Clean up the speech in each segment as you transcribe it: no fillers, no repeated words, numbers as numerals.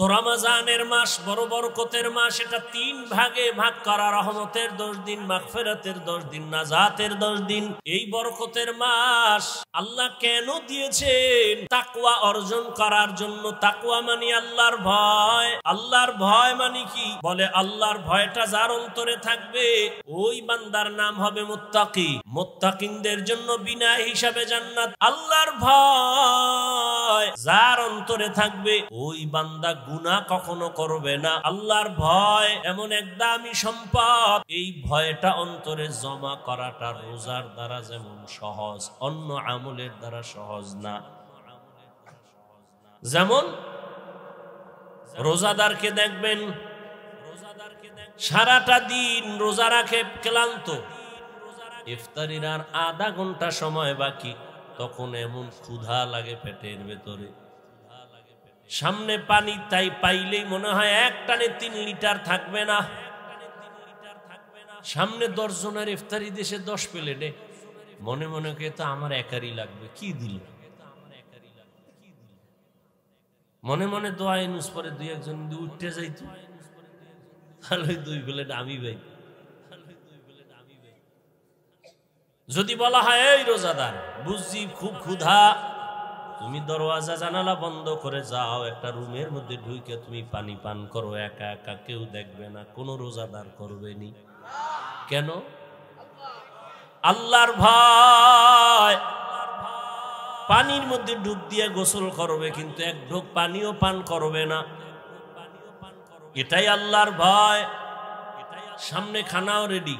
তো রমজানের মাস বড় বরকতের মাস, এটা 3 ভাগে ভাগ করা। রহমতের 10 দিন, মাগফিরাতের 10 দিন, নাজাতের 10 দিন। এই বরকতের মাস আল্লাহ কেন দিয়েছেন? তাকওয়া অর্জন করার জন্য। তাকওয়া মানে আল্লাহর ভয়। আল্লাহর ভয় মানে কি? বলে আল্লাহর ভয়টা যার অন্তরে থাকবে ওই বান্দার নাম হবে মুত্তাকি। মুত্তাকিনদের জন্য বিনা হিসাবে জান্নাত। আল্লাহর ভয় যার অন্তরে থাকবে ওই বান্দা গুনাহ কখনো করবে না। আল্লাহর ভয় এমন এক দামি সম্পদ, এই ভয়টা অন্তরে জমা করাটা রোজার দ্বারা যেমন সহজ, অন্য আমলের দ্বারা সহজ না। যেমন রোজাদারকে দেখবেন সারাটা দিন রোজা রাখে, ক্লান্ত, ইফতারির আর আধা ঘন্টা সময় বাকি, তখন এমন ক্ষুধা লাগে পেটের ভেতরে, সামনে পানি তাই পাইলেই মনে হয় এক টানে 3 লিটার থাকবে না। সামনে 10 জনের ইফতারি দেশে 10 প্লেটে, মনে মনে কে তো আমার একারই লাগবে, কি দিল। মনে মনে দোয়া ইনুস পরে 2-1 জন উঠতে যাইতো, তাহলে 2 প্লেট আমি ভাই। যদি বলা হয় এই রোজাদার, বুঝছি খুব ক্ষুধা, তুমি দরওয়াজা জানালা বন্ধ করে যাও, একটা রুমের মধ্যে ঢুকে তুমি পানি পান করো, একা একা, কেউ দেখবে না, কোনো রোজাদার করবে নি। কেন? আল্লাহর ভয়। পানির মধ্যে ডুব দিয়ে গোসল করবে, কিন্তু এক ঢোক পানিও পান করবে না, এটাই আল্লাহর ভয়। সামনে খানাও রেডি,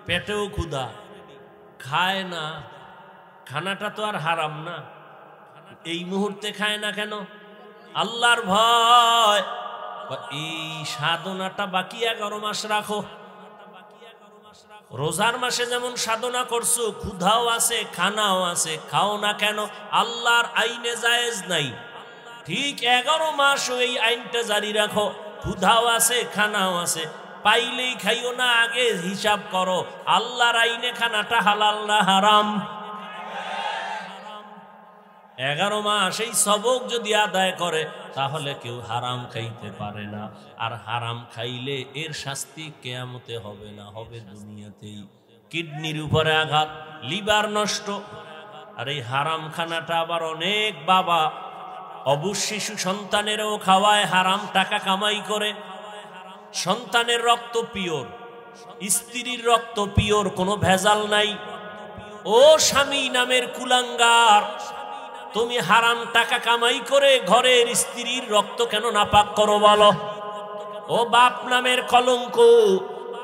পেটেও ক্ষুধা, খায় না। খানাটা তো আর হারাম না, এই মুহূর্তে খায় না কেন? আল্লাহর ভয়। এই সাধনাটা বাকি 11 মাস রাখো। রোজার মাসে যেমন সাধনা করছো, ক্ষুধাও আছে, খানাও আছে, খাও না কেন? আল্লাহর আইনে জায়েজ নাই, ঠিক 11 মাস এই আইনটা জারি রাখো। ক্ষুধাও আছে, খানাও আছে, পাইলেই খাইও না, আগে হিসাব করো আল্লাহর আইনে খানাটা হালাল না হারাম। 11 মাস এই সবক যদি আদায় করে তাহলে কেউ হারাম খাইতে পারে না। আর হারাম খাইলে এর শাস্তি কিয়ামতে হবে না, হবে দুনিয়াতেই। কিডনির উপরে আঘাত, লিভার নষ্ট। আর এই হারাম খানাটা আবার অনেক বাবা অবুঝ শিশু সন্তানেরও খাওয়ায়, হারাম টাকা কামাই করে। সন্তানের রক্ত পিওর, স্ত্রীর রক্ত পিওর, কোনো ভেজাল নাই। ও স্বামী নামের কুলাঙ্গার, তুমি হারাম টাকা কামাই করে ঘরের স্ত্রীর রক্ত কেন নাপাক করো বলো? ও বাপ নামের কলঙ্ক,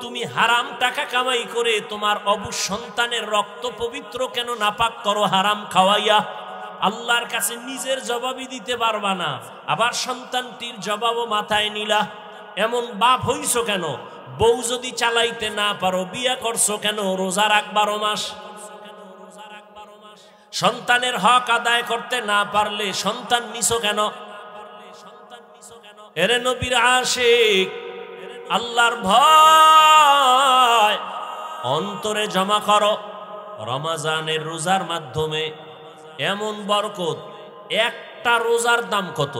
তুমি হারাম টাকা কামাই করে তোমার অবুঝ সন্তানের রক্ত পবিত্র কেন নাপাক করো হারাম খাওয়াইয়া? আল্লাহর কাছে নিজের জবাবই দিতে পারবা না, আবার সন্তানটির জবাবও মাথায় নিলা। এমন বাপ হইছো কেন? বউ যদি চালাইতে না পারো বিয়া করছো কেন? রোজা রাখ 12 মাস। সন্তানের হক আদায় করতে না পারলে সন্তান নিছো কেন? এরে নবীর আশিক, আল্লাহর ভয় অন্তরে জমা করো। রমজানের রোজার মাধ্যমে এমন বরকত, একটা রোজার দাম কত?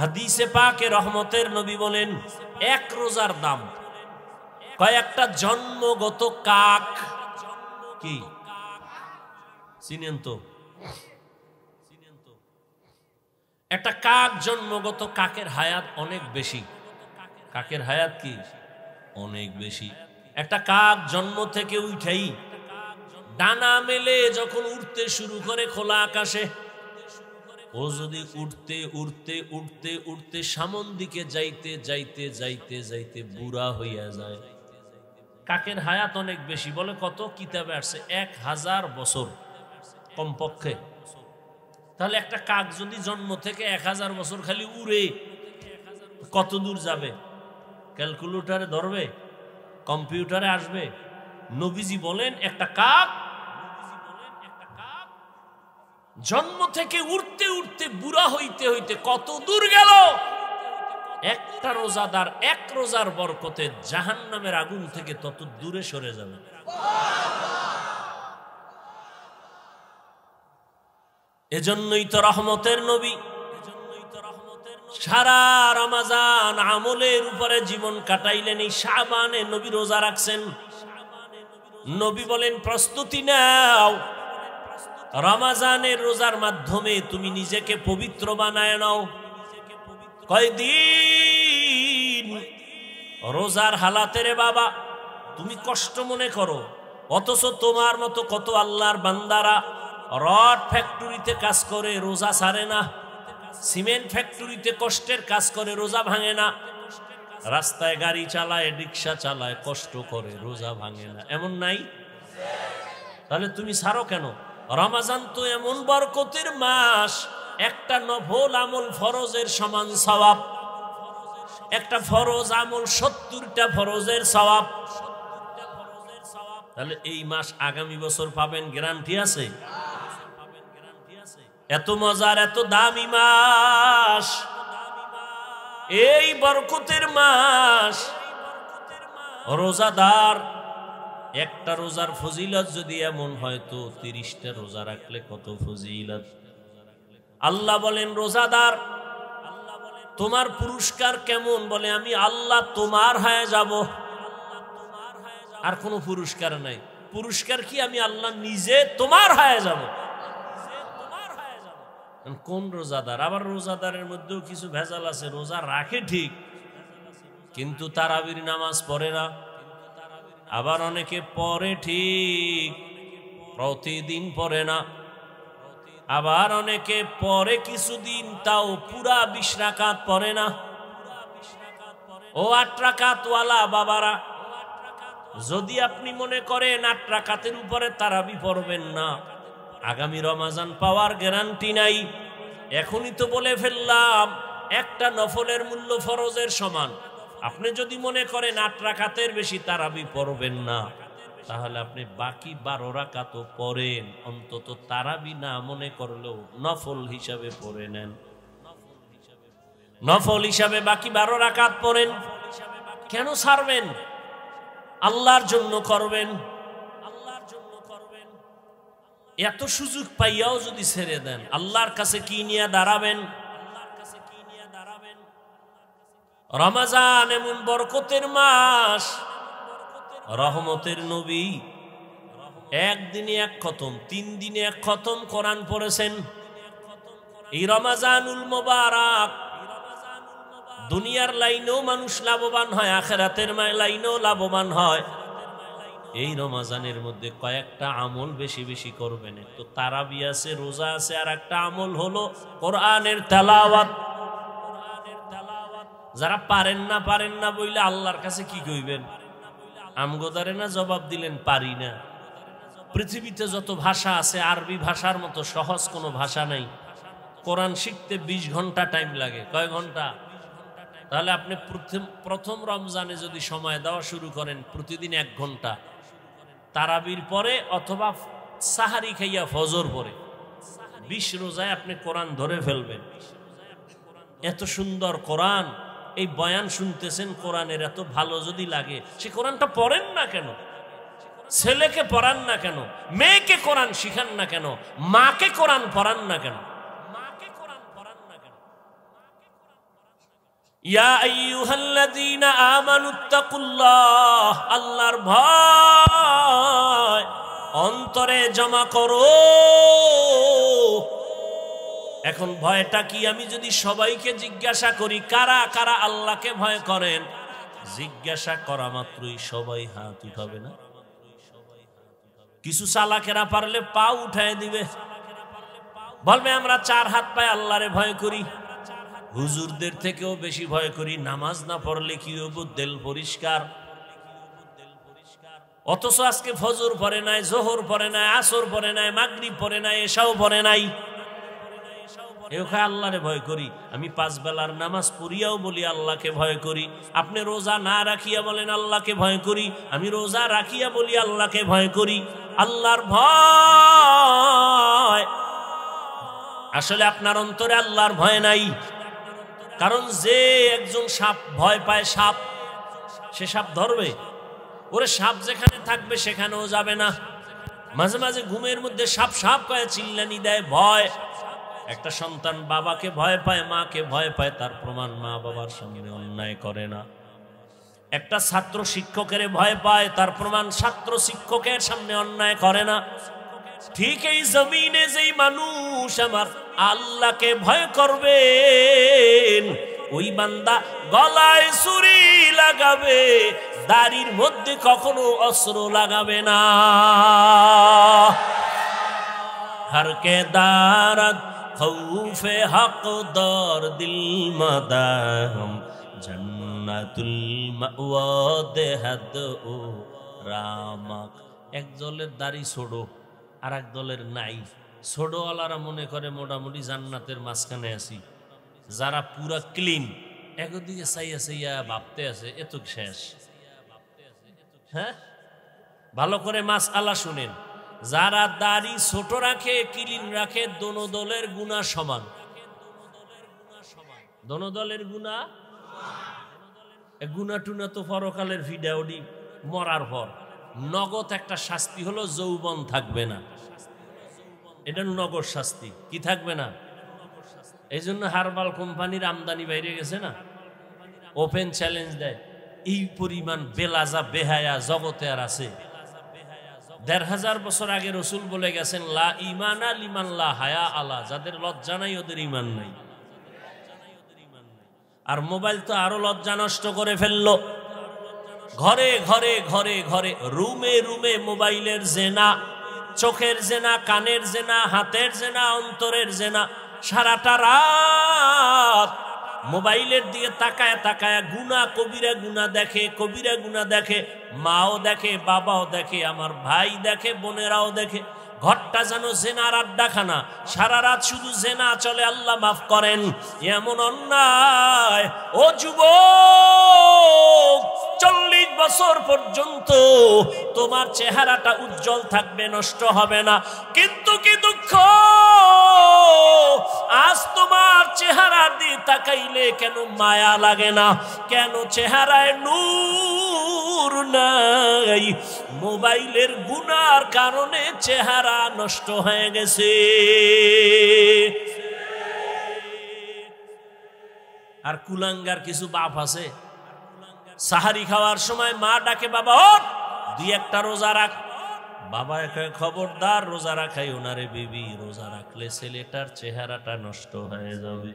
হাদিসে পাকে রহমতের নবী বলেন, 1 রোজার দাম কয়েকটা জন্মগত কাক। কি চিনেন তো? একটা কাক জন্মগত, কাকের হায়াত অনেক বেশি। কাকের হায়াত কি অনেক বেশি। একটা কাক জন্ম থেকে উঠেই ডানা মেলে যখন উঠতে শুরু করে খোলা আকাশে, ও যদি উঠতে উঠতে উঠতে উঠতে সামন দিকে যাইতে যাইতে যাইতে যাইতে বুড়া হইয়া যায়। কাকের হায়াত অনেক বেশি। বলে কত? কিতাবে আসছে 1000 বছর কমপক্ষে। তাহলে একটা কাক যদি জন্ম থেকে 1000 বছর খালি উড়ে, কত দূর যাবে? ক্যালকুলেটরে ধরবে? কম্পিউটারে আসবে? নবীজি বলেন একটা কাক জন্ম থেকে উড়তে উড়তে বুড়া হইতে হইতে কত দূর গেল? একটা রোজাদার 1 রোজার বরকতে জাহান্নামের আগুন থেকে তত দূরে সরে যাবে। এজন্যই তো রহমতের নবী সারা রমজান আমলের উপরে জীবন কাটাইলেন, এই শাবানে নবী রোজা রাখছেন। নবী বলেন প্রস্তুতি নাও, রমজানের রোজার মাধ্যমে তুমি নিজেকে পবিত্র বানায় নাও। কয়দিন রোজার হালাতে রে বাবা তুমি কষ্ট মনে করো, অথচ তোমার মতো কত আল্লাহর বান্দারা রড ফ্যাক্টরিতে কাজ করে রোজা ছাড়ে না, সিমেন্ট ফ্যাক্টরিতে কষ্টের কাজ করে রোজা ভাঙে না, রাস্তায় গাড়ি চালায় রিক্সা চালায় কষ্ট করে রোজা ভাঙে না, এমন নাই? তাহলে তুমি ছাড়ো কেন? রমজান তো এমন বরকতের মাস, একটা নফল আমল ফরজের সমান সওয়াব, একটা ফরজ আমল 70টা ফরজের সওয়াব। তাহলে এই মাস আগামী বছর পাবেন, গ্যারান্টি আছে? এত মজার এত দামি মাস, এই বরকতের মাস। রোজাদার একটা রোজার ফজিলত যদি এমন হয় তো 30টা রোজা রাখলে কত ফজিলত। আল্লাহ বলেন রোজাদার তোমার পুরস্কার কেমন? বলে আমি আল্লাহ তোমার হয়ে যাব, আর কোনো পুরস্কার নাই। পুরস্কার কি? আমি আল্লাহ নিজে তোমার হয়ে যাব। কোন রোজাদার? আবার রোজাদারের মধ্যেও কিছু ভেজাল আছে, রোজা রাখে ঠিক কিন্তু তারাবির নামাজ পড়ে না। আবার অনেকে পড়ে ঠিক, প্রতিদিন পড়ে না। আবার অনেকে পড়ে কিছুদিন, তাও পুরা 20 রাকাত পড়ে না। ও 8 রাকাতওয়ালা বাবারা, যদি আপনি মনে করেন 8 রাকাতের উপরে তারাবি পড়বেন না, আগামী রমজান পাওয়ার গ্যারান্টি নাই। এখনই তো বলে ফেললাম একটা নফলের মূল্য ফরজের সমান। আপনি যদি মনে করেন 8 রাকাতের বেশি তারাবি পড়বেন না, তাহলে আপনি বাকি 12 রাকাতও পড়েন, অন্তত তারাবি না মনে করলেও নফল হিসাবে পড়ে নেন। নফল হিসাবে বাকি 12 রাকাত পড়েন। কেন ছাড়বেন? আল্লাহর জন্য করবেন। এত সুযোগ পাইয়াও যদি ছেড়ে দেন, আল্লাহর কাছে কি নিয়ে দাঁড়াবেন? রমজান এমন বরকতের মাস, রহমতের নবী একদিনে 1 খতম, 3 দিনে 1 খতম কোরআন পড়েছেন। এই রমজানুল মুবারক দুনিয়ার লাইনেও মানুষ লাভবান হয়, আখিরাতের লাইনেও লাভবান হয়। এই রমজানের মধ্যে কয়েকটা আমল বেশি বেশি করবেন। তো তারাবি আছে, রোজা আছে, আর একটা আমল হলো কোরআনের তেলাওয়াত। যারা পারেন না বইলে আল্লাহর কাছে কি কইবেন? আমগোদারে না জবাব দিলেন পারি না। পৃথিবীতে যত ভাষা আছে আরবি ভাষার মতো সহজ কোনো ভাষা নাই। কোরআন শিখতে 20 ঘন্টা টাইম লাগে। কয় ঘন্টা? তাহলে আপনি প্রথম রমজানে যদি সময় দেওয়া শুরু করেন প্রতিদিন 1 ঘন্টা, তারাবির পরে অথবা সাহারি খাইয়া ফজর পরে 20 রোজায় আপনি কোরআন ধরে ফেলবেন। এত সুন্দর কোরআন, এই বয়ান শুনতেছেন কোরআনের, এত ভালো যদি লাগে সে কোরআনটা পড়েন না কেন? ছেলেকে পড়ান না কেন? মেয়েকে কোরআন শিখান না কেন? মাকে কোরআন পড়ান না কেন? ইয়া আইয়ুহাল্লাযীনা আমানুত্তাকুল্লাহ, আল্লাহর ভয় অন্তরে জমা করো। এখন ভয়টা কি? আমি যদি সবাইকে জিজ্ঞাসা করি কারা কারা আল্লাহকে ভয় করেন, জিজ্ঞাসা করা মাত্রই সবাই হাত উঠাবে না? কিছু চালাকেরা পারলে পা উঠায় দিবে, বলবে আমরা 4 হাত পায়ে আল্লাহরে ভয় করি, হুজুরদের থেকেও বেশি ভয় করি, নামাজ না পড়লে কি হবো, দিল পরিষ্কার। অথচ আজকে ফজর পড়ে নাই, জোহর পড়ে নাই, আসর পড়ে নাই, মাগরিব পড়ে নাই, এশাও পড়ে নাই। আল্লাহরে ভয় করি। আমি 5 বেলার নামাজ পড়িয়াও বলি আল্লাহকে ভয় করি। আপনি রোজা না রাখিয়া বলেন আল্লাহকে ভয় করি। আমি রোজা রাখিয়া বলি আল্লাহকে ভয় করি। আল্লাহর ভয়, আসলে আপনার অন্তরে আল্লাহর ভয় নাই। কারণ যে একজন সাপ ভয় পায়, সাপ, সে সাপ ধরবে? ওরে সাপ যেখানে থাকবে সেখানেও যাবে না। মাঝে মাঝে ঘুমের মধ্যে সাপ সাপ কয়ে চিল্লানি দেয়, ভয়। একটা সন্তান বাবাকে ভয় পায়, মাকে ভয় পায়, তার প্রমাণ মা বাবার সামনে অন্যায় করে না। একটা ছাত্র শিক্ষকের ভয় পায়, তার প্রমাণ ছাত্র শিক্ষকের সামনে অন্যায় করে না। ঠিক এই জমিনে যেই মানুষ আমার আল্লাহকে ভয় করবেন, ওই বান্দা গলায় ছুরি লাগাবে, দাড়ির মধ্যে কখনো অস্ত্র লাগাবে না। হরকে দারাত খৌফে হক দর দিল মাদাম জান্নাতুল মাওয়া দেহাদ ও রামাক। এক দলের দাড়ি ছোড়ো, আর এক দলের নাই। ছোড়োওয়ালারা মনে করে মোটামুটি জান্নাতের মাঝখানে আছি, যারা পুরা ক্লিন একদিকে চাইয়া চাইয়া ভাবতে আছে এত শেষ। হ্যাঁ, ভালো করে মাসআলা শুনেন, যারা দাড়ি ছোট রাখে ক্লিন রাখে দোনো দলের গুনাহ সমান। দোনো দলের গুনাহ, গুনাহ টুনা তো পরকালের ভিডিওটি মরার পর নগদ একটা শাস্তি হলো যৌবন থাকবে না। এটা নগদ শাস্তি, কি থাকবে না? এই জন্য হারবাল কোম্পানির আমদানি বাইরে গেছে না, ওপেন চ্যালেঞ্জ দেয়। এই পরিমাণ বেলাজা বেহায়া জগতে আর আছে? ১৫০০ বছর আগে রসুল বলে গেছেন, লা ইমানা লিমান লা হায়া আলা, যাদের লজ্জা নাই ওদের ইমান নাই। আর মোবাইল তো আরো লজ্জা নষ্ট করে ফেললো। ঘরে ঘরে ঘরে ঘরে রুমে রুমে মোবাইলের জেনা, চোখের জেনা, কানের জেনা, হাতের জেনা, অন্তরের জেনা। সারাটা রাত মোবাইলের দিকে তাকায় তাকায় গুনাহ, কবিরা গুনাহ দেখে, কবিরা গুনাহ দেখে। মাও দেখে, বাবাও দেখে, আমার ভাই দেখে, বোনেরাও দেখে। ঘরটা যেন জেনার আড্ডাখানা, সারা রাত শুধু জেনা চলে। আল্লাহ মাফ করেন, এমন অন্যায়। ও যুবক, ৪০ বছর পর্যন্ত তোমার চেহারাটা উজ্জ্বল থাকবে, নষ্ট হবে না। কিন্তু কি দুঃখ, আজ তোমার চেহারা দিয়ে তাকাইলে কেন মায়া লাগে না? কেন চেহারায় নূর নাই? মোবাইলের গুনার কারণে চেহারা নষ্ট হয়ে গেছে। আর কুলাঙ্গার কিছু বাপ আছে, সাহারি খাওয়ার সময় মা ডাকে, বাবা ওঠ, ২-১টা রোজা রাখ। বাবা কয়, খবরদার রোজা রাখাই ওনারে বিবি, রোজা রাখলে ছেলেটার চেহারাটা নষ্ট হয়ে যাবে।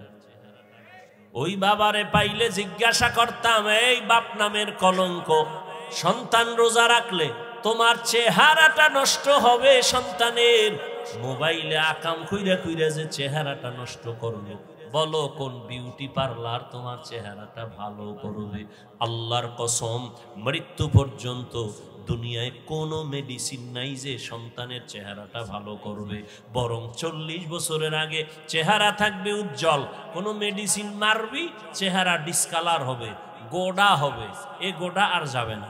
ওই বাবারে পাইলে জিজ্ঞাসা করতাম, এই বাপ নামের কলঙ্ক, সন্তান রোজা রাখলে তোমার চেহারাটা নষ্ট হবে সন্তানের, মোবাইলে আকাম খুইরা খুইরা যে চেহারাটা নষ্ট করবে, বলো কোন বিউটি পার্লার তোমার চেহারাটা ভালো করবে? আল্লাহর কসম, মৃত্যু পর্যন্ত দুনিয়ায় কোনো মেডিসিন নাই যে সন্তানের চেহারাটা ভালো করবে। বরং ৪০ বছরের আগে চেহারা থাকবে উজ্জ্বল। কোনো মেডিসিন মারবি, চেহারা ডিসকালার হবে, গোডা হবে, এ গোডা আর যাবে না।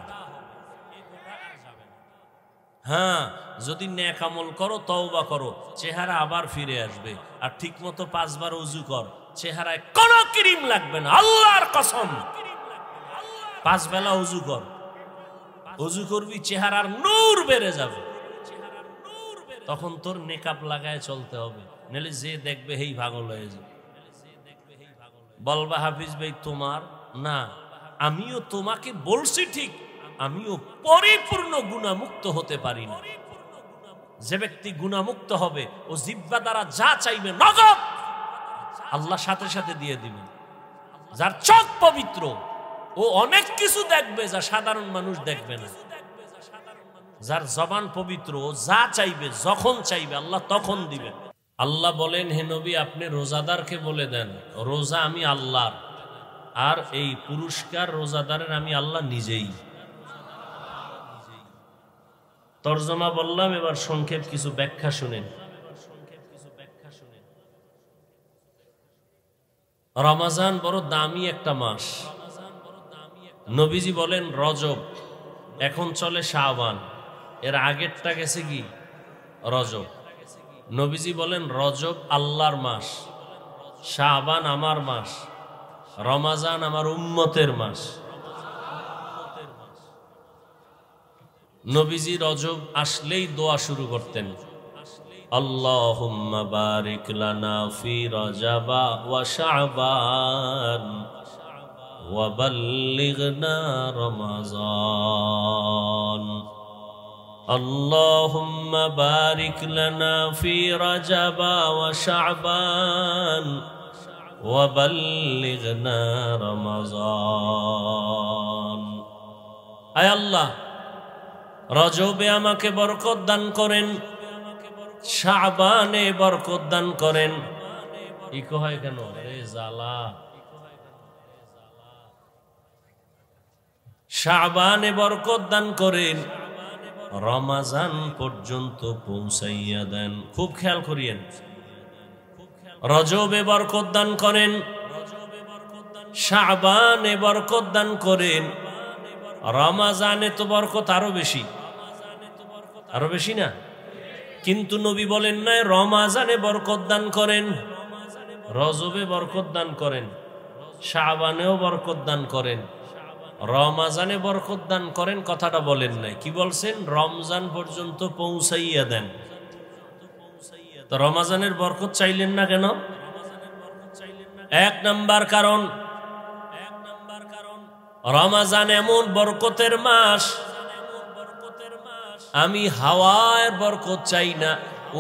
হ্যাঁ, যদি নেক আমল করো, তওবা করো, চেহারা আবার ফিরে আসবে। আর ঠিক মতো ৫ বার ওযু কর, চেহারায় কোনো ক্রিম লাগবে না, আল্লাহর কসম। ৫ বেলা ওযু কর, ওযু করবি, চেহারার নূর বেড়ে যাবে। তখন তোর মেকআপ লাগায় চলতে হবে, নাহলে যে দেখবে হেই পাগল হয়ে যাবে। বলবা হাফিজ ভাই তোমার না, আমিও তোমাকে বলছি ঠিক, আমিও পরিপূর্ণ গুনাহমুক্ত হতে পারি না। যে ব্যক্তি গুনাহমুক্ত হবে, ও জিহ্বা দ্বারা যা চাইবে নগদ আল্লাহ সাথে সাথে দিয়ে দিবেন। যার চোখ পবিত্র, ও অনেক কিছু দেখবে যা সাধারণ মানুষ দেখবে না। যার জবান পবিত্র, ও যা চাইবে যখন চাইবে আল্লাহ তখন দিবেন। আল্লাহ বলেন, হে নবী, আপনি রোজাদারকে বলে দেন, রোজা আমি আল্লাহর, আর এই পুরস্কার রোজাদারের আমি আল্লাহ নিজেই। তরজমা বললাম, এবার সংক্ষেপ কিছু ব্যাখ্যা শুনেন। রমজান বড় দামি একটা মাস। নবীজি বলেন রজব, এখন চলে শাবান, এর আগেরটা গেছে কি রজব। নবীজি বলেন রজব আল্লাহর মাস, শাবান আমার মাস, রমজান আমার উম্মতের মাস। নবীজি রজব আসলেই দোয়া শুরু করতেন, اللهم بارك لنا في رجب وشعبان وبلغنا رمضان اللهم بارك لنا في رجب وشعبان وبلغنا رمضان আয় আল্লাহ রজবে আমাকে বরকত দান করেন, শাবানে বরকত দান করেন। ইকো হয় কেন রে জালা? শাবানে বরকত দান করেন, রমজান পর্যন্ত পৌঁছাইয়া দেন। খুব খেয়াল করিয়েন, রজবে বরকত দান করেন, শাবানে বরকত দান করেন, রমজানে তো বরকত আরো বেশি, আরো বেশি না? কিন্তু নবী বলেন না রমজানে বরকত দান করেন, রজবে বরকত দান করেন, শাবানেও বরকত দান করেন, রমজানে বরকত দান করেন, কথাটা বলেন নাই। কি বলছেন? রমজান পর্যন্ত পৌঁছাইয়া দেন। তো রমজানের বরকত চাইলেন না কেন? এক নাম্বার কারণ, রমজান এমন বরকতের মাস, আমি হাওয়ার বরকত চাই না,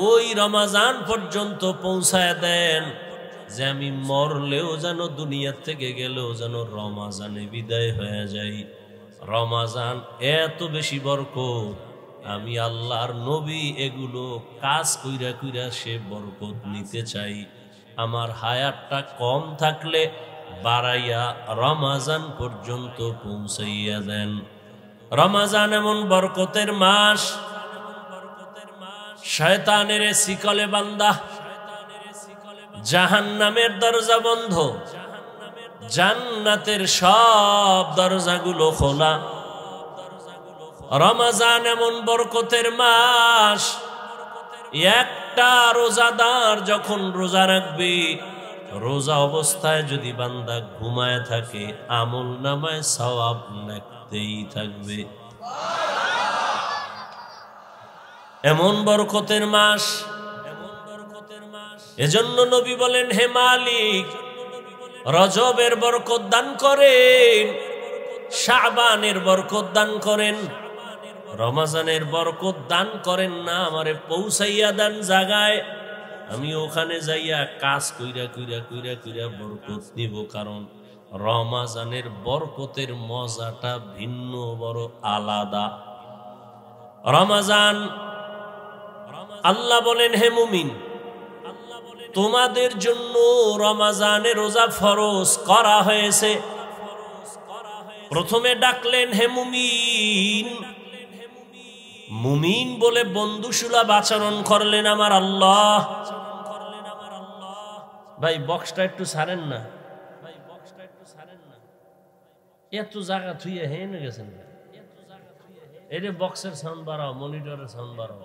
ওই রমজান পর্যন্ত পৌঁছায় দেন যে আমি মরলেও যেন, দুনিয়ার থেকে গেলেও যেন রমজানে বিদায় হয়ে যাই। রমজান এত বেশি বরকত, আমি আল্লাহর নবী এগুলো কাজ কইরা কইরা সে বরকত নিতে চাই। আমার হায়াতটা কম থাকলে বাড়াইয়া রমজান পর্যন্ত পৌঁছাইয়া দেন। রমজান এমন বরকতের মাস, শয়তানের শিকলে বান্দা, জাহান্নামের দরজা বন্ধ, জান্নাতের সব দরজাগুলো খোলা। রমজান এমন বরকতের মাস, একটা রোজাদার যখন রোজা রাখবে, রোজা অবস্থায় যদি বান্দা ঘুমায় থাকে, আমল নামায় সওয়াব লিখতেই থাকবে। এমন বরকতের মাস, এজন্য নবী বলেন, হে মালিক, রজবের বরকত দান করেন, শাবানের বরকত দান করেন, রমজানের বরকত দান করেন না, আমারে পৌঁছাইয়া দেন জায়গায়, আমি ওখানে যাইয়া কাজ কইরা কইরা কইরা কইরা বরকত নিব। কারণ রমজানের বরকতের মজাটা ভিন্ন, বড় আলাদা। রমজান, আল্লাহ বলেন, হে মুমিন, তোমাদের জন্য রমজানে রোজা ফরজ করা হয়েছে। প্রথমে ডাকলেন হে মুমিন, মুমিন বলে বন্ধুসুলভ আচরণ করলেন আমার আল্লাহ। ভাই বক্সটা একটু ছাড়েন না, এত জায়গা থুইয়ে হেনে গেছেন। এটা বক্সের সাউন্ড বাড়াও, মনিটরের সাউন্ড বাড়াও।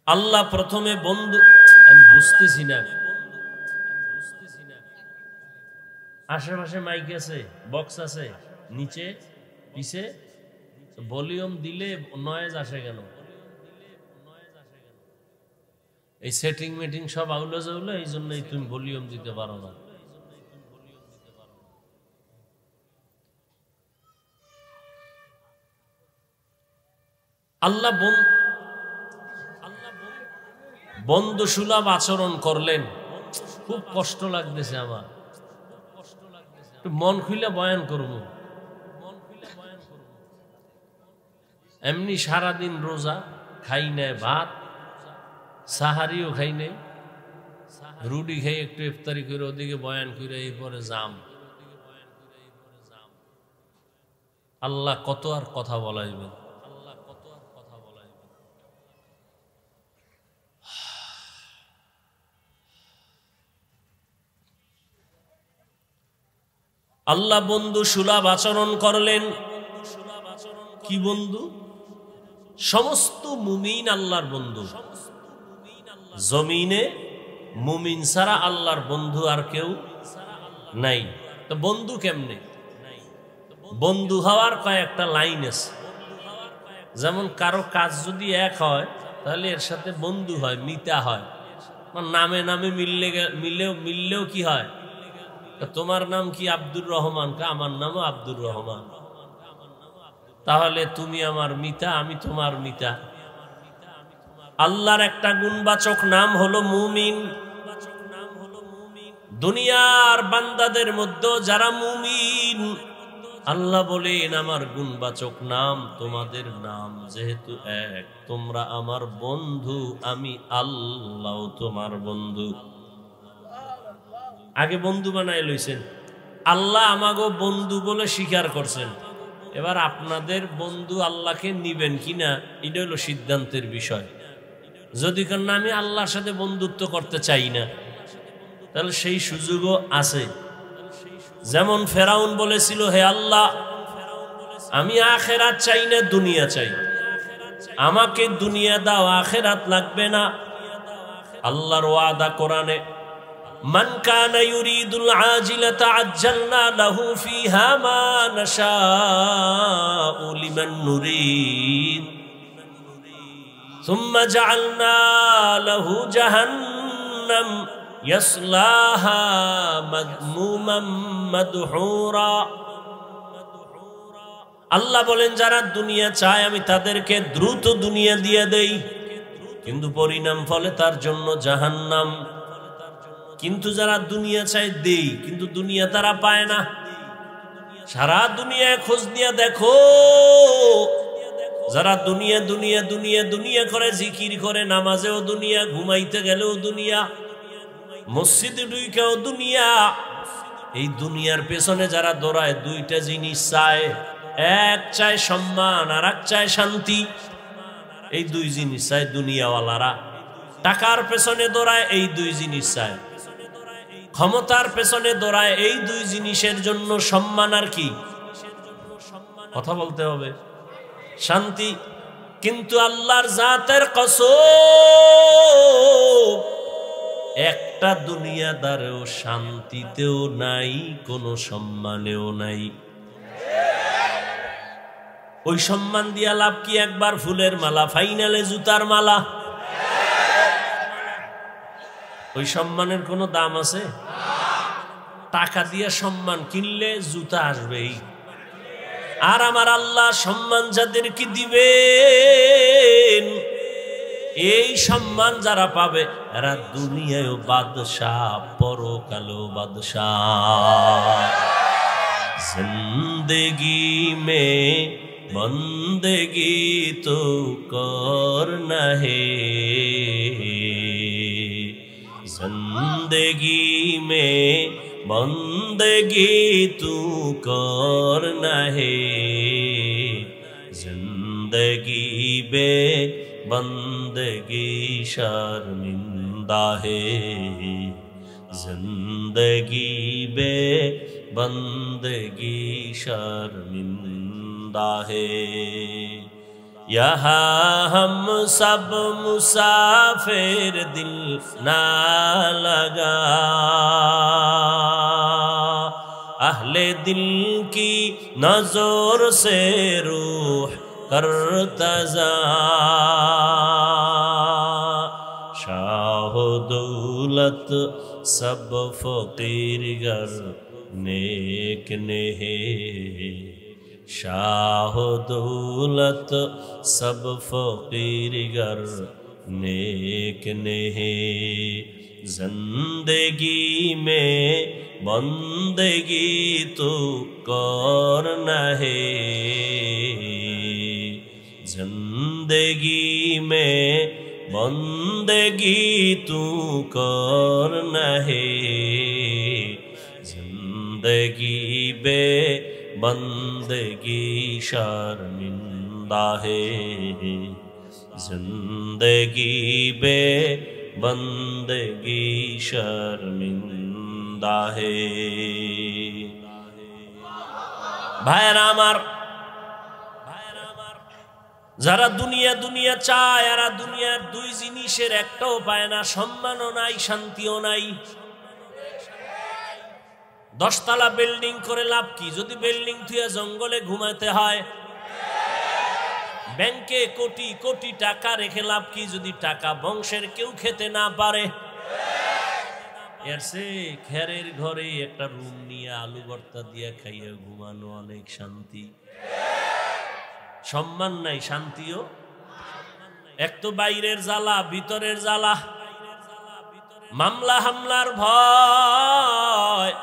আল্লাহ প্রথমে বন্ধু, আমি বুঝতেছি না, আশেপাশে মাইক আছে, বক্স আছে, নিচে পিছে, ভলিউম দিলে নয়েজ আসে কেন? এই সেটিং মিটিং সব আউলো জাউলো, এই জন্যই তুমি ভলিউম দিতে পারো না। আল্লাহ বন্ধু সুলভ আচরণ করলেন। খুব কষ্ট লাগতেছে আমার, মন খুলে বয়ান করবো। এমনি সারাদিন রোজা, খাই নাই ভাত, সাহারিও খাই নাই, রুটি খাই একটু ইফতারি করে, ওদিকে বয়ান করে, এরপরে জাম। আল্লাহ কত আর কথা বলাইবেন। আল্লাহ বন্ধু সুলভ আচরণ করলেন। কি বন্ধু? সমস্ত মুমিন আল্লাহর বন্ধু। জমিনে মুমিন ছাড়া আল্লাহর বন্ধু আর কেউ নাই। তো বন্ধু কেমনে? বন্ধু হওয়ার কয়েকটা লাইন আছে। যেমন কারো কাজ যদি এক হয় তাহলে এর সাথে বন্ধু হয়, মিতা হয়, নামে নামে মিললেও কি হয়, তোমার নাম কি আব্দুর রহমান, আমার নামও আব্দুর রহমান, তাহলে তুমি আমার মিতা, আমি তোমার মিতা। আল্লাহর একটা গুণবাচক নাম হলো মুমিন। দুনিয়ার বান্দাদের মধ্যে যারা মুমিন, আল্লাহ বলেন আমার গুণবাচক নাম তোমাদের নাম যেহেতু এক, তোমরা আমার বন্ধু, আমি আল্লাহ তোমার বন্ধু। আগে বন্ধু বানায় লইছেন, আল্লাহ আমাগো বন্ধু বলে স্বীকার করছেন। এবার আপনাদের বন্ধু আল্লাহকে নিবেন কিনা এটা হলো সিদ্ধান্তের বিষয়। যদি কারণ আমি আল্লাহর সাথে বন্ধুত্ব করতে চাই না, তাহলে সেই সুযোগও আছে। যেমন ফেরাউন বলেছিল, হে আল্লাহ, আমি আখেরাত চাই না, দুনিয়া চাই, আমাকে দুনিয়া দাও, আখেরাত লাগবে না। আল্লাহর ওয়াদা কোরআনে, মান কানা ইউরিদুল আজিলাতা আজ্জালনা লাহু ফিহা মা নাশাউ লিমান নুরিদ সুম্মা জাআলনা লাহু জাহান্নাম ইয়াসলাহা মাযমুমান মাদহুরা। আল্লাহ বলেন যারা দুনিয়া চায় আমি তাদেরকে দ্রুত দুনিয়া দিয়ে দেই, কিন্তু পরিণাম ফলে তার জন্য জাহান্নাম। কিন্তু যারা দুনিয়া চায় দেই, কিন্তু দুনিয়া তারা পায় না। সারা দুনিয়ায় খোঁজ নিয়ে দেখো, যারা দুনিয়া দুনিয়া দুনিয়া দুনিয়া করে, জিকির করে, নামাজেও দুনিয়া, ঘুমাইতে গেলেও দুনিয়া, মসজিদে ঢুকেও দুনিয়া, এই দুনিয়ার পেছনে যারা দৌড়ায় দুইটা জিনিস চায়, এক চায় সম্মান আর এক চায় শান্তি। এই দুই জিনিস চায় দুনিয়াওয়ালারা। টাকার পেছনে দৌড়ায়, এই দুই জিনিস চায়। ক্ষমতার পেছনে দৌড়ায়, এই দুই জিনিসের জন্য, সম্মান আর কি, কথা বলতে হবে, শান্তি। কিন্তু আল্লাহর জাতের কসম, একটা দুনিয়াদারেও শান্তিতেও নাই, কোনো সম্মানেও নাই। ওই সম্মান দিয়া লাভ কি? একবার ফুলের মালা, ফাইনালে জুতার মালা। ওই সম্মানের কোনো দাম আছে? টাকা দিয়ে সম্মান কিনলে জুতা আসবেই। আর আমার আল্লাহ সম্মান যাদেরকে দিবেন, এই সম্মান যারা পাবে এরা দুনিয়ায়ও বাদশাহ, পরকালেও বাদশাহ। জিন্দেগি মে বন্দেগি তো করনা হে, जिंदगी में बंदगी तू करना है, जिंदगी बे बंदगी शर्मिंदा है, जिंदगी बे बंदगी शर्मिंदा है। यहाँ हम सब मुसाफिर, दिल ना लगा, अहले दिल की नजर से रूह करता जा, शाह दौलत सब फकीर गर नेक ने है, शाह दौलत सब फकीर गर नेक ने है, जिंदगी में बंदगी तो करना है, जिंदगी में बंदगी तू करना है, जिंदगी बे बंदगी शर्मिंदा है, जिंदगी बे बंदगी शर्मिंदा है। भाईरा आमार, যারা দুনিয়া দুনিয়া চায়, এরা দুনিয়ার দুই জিনিসের একটাও পায় না, সম্মানও নাই, শান্তিও নাই। 10 তলা বিল্ডিং করে লাভ কি যদি বিল্ডিং থুয়ে জঙ্গলে ঘুমাতে হয়? ব্যাংকে কোটি কোটি টাকা রেখে লাভ কি যদি টাকা বংশের কেউ খেতে না পারে? এর সে খেরের ঘরে একটা রুম নিয়ে আলু ভর্তা দিয়া খাইয়া ঘুমানো অনেক শান্তি। সম্মান নাই, শান্তিও। এক তো বাইরের জ্বালা, ভিতরের জ্বালা, মামলা হামলার ভয়,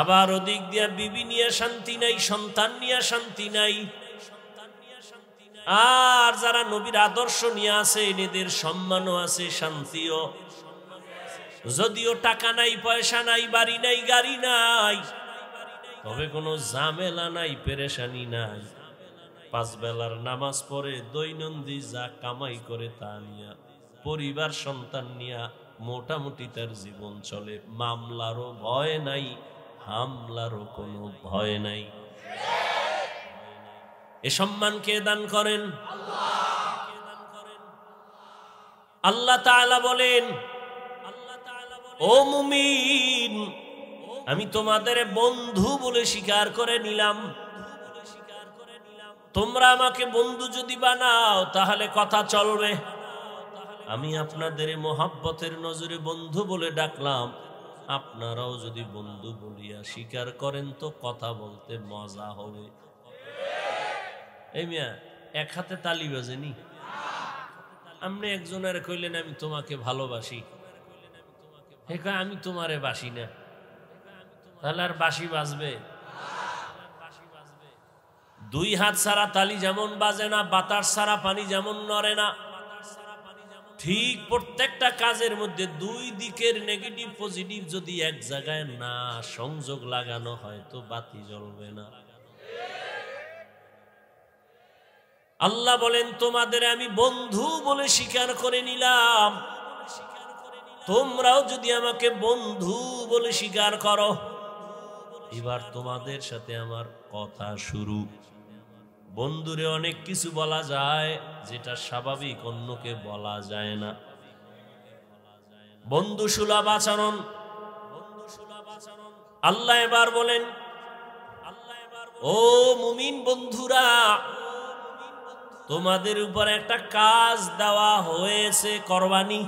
আবার ওদিক দিয়া বিবি নিয়ে শান্তি নাই, সন্তান নিয়ে শান্তি নাই। আর যারা নবীর আদর্শ নিয়ে আছে এদের সম্মানও আছে, শান্তিও। যদিও টাকা নাই, পয়সা নাই, বাড়ি নাই, গাড়ি নাই, তবে কোনো ঝামেলা নাই, পেরেশানি নাই। 5 বেলার নামাজ পড়ে দৈনন্দিন যা কামাই করে তা নিয়া পরিবার সন্তান নিয়া মোটামুটি তার জীবন চলে। মামলারও ভয় নাই, হামলারও কোনো ভয় নাই। এ সম্মান কে দান করেন? আল্লাহ তাআলা বলেন, ও মুমিন, আমি তোমাদের বন্ধু বলে স্বীকার করে নিলাম। তোমরা আমাকে বন্ধু যদি বানাও তাহলে কথা চলবে। আমি আপনাদের মোহাব্বতের নজরে বন্ধু বলে ডাকলাম, আপনারাও যদি বন্ধু বলিয়া স্বীকার করেন তো কথা বলতে মজা হবে। এই মিয়া এক হাতে তালি বাজেনি? আপনি একজনের কইলেন আমি তোমাকে ভালোবাসি, আমি তোমারে বাসি না, তাহলে আর বাঁশি বাজবে? 2 হাত ছাড়া তালি যেমন বাজে না, বাতাস ছাড়া পানি যেমন নড়ে না, ঠিক প্রত্যেকটা কাজের মধ্যে 2 দিকের নেগেটিভ পজিটিভ যদি এক জায়গায় না সংযোগ লাগানো হয় তো বাতি জ্বলবে না। আল্লাহ বলেন, তোমাদের আমি বন্ধু বলে স্বীকার করে নিলাম, তোমরাও যদি আমাকে বন্ধু বলে স্বীকার করো, এবার তোমাদের সাথে আমার কথা শুরু। বন্ধুরে অনেক কিছু বলা যায় যেটা স্বাভাবিক অন্যকে বলা যায় না। বন্ধু সুলভ আচরণ। আল্লাহ এবার বলেন, ও মুমিন বন্ধুরা, তোমাদের উপর একটা কাজ দেওয়া হয়েছে, করবানি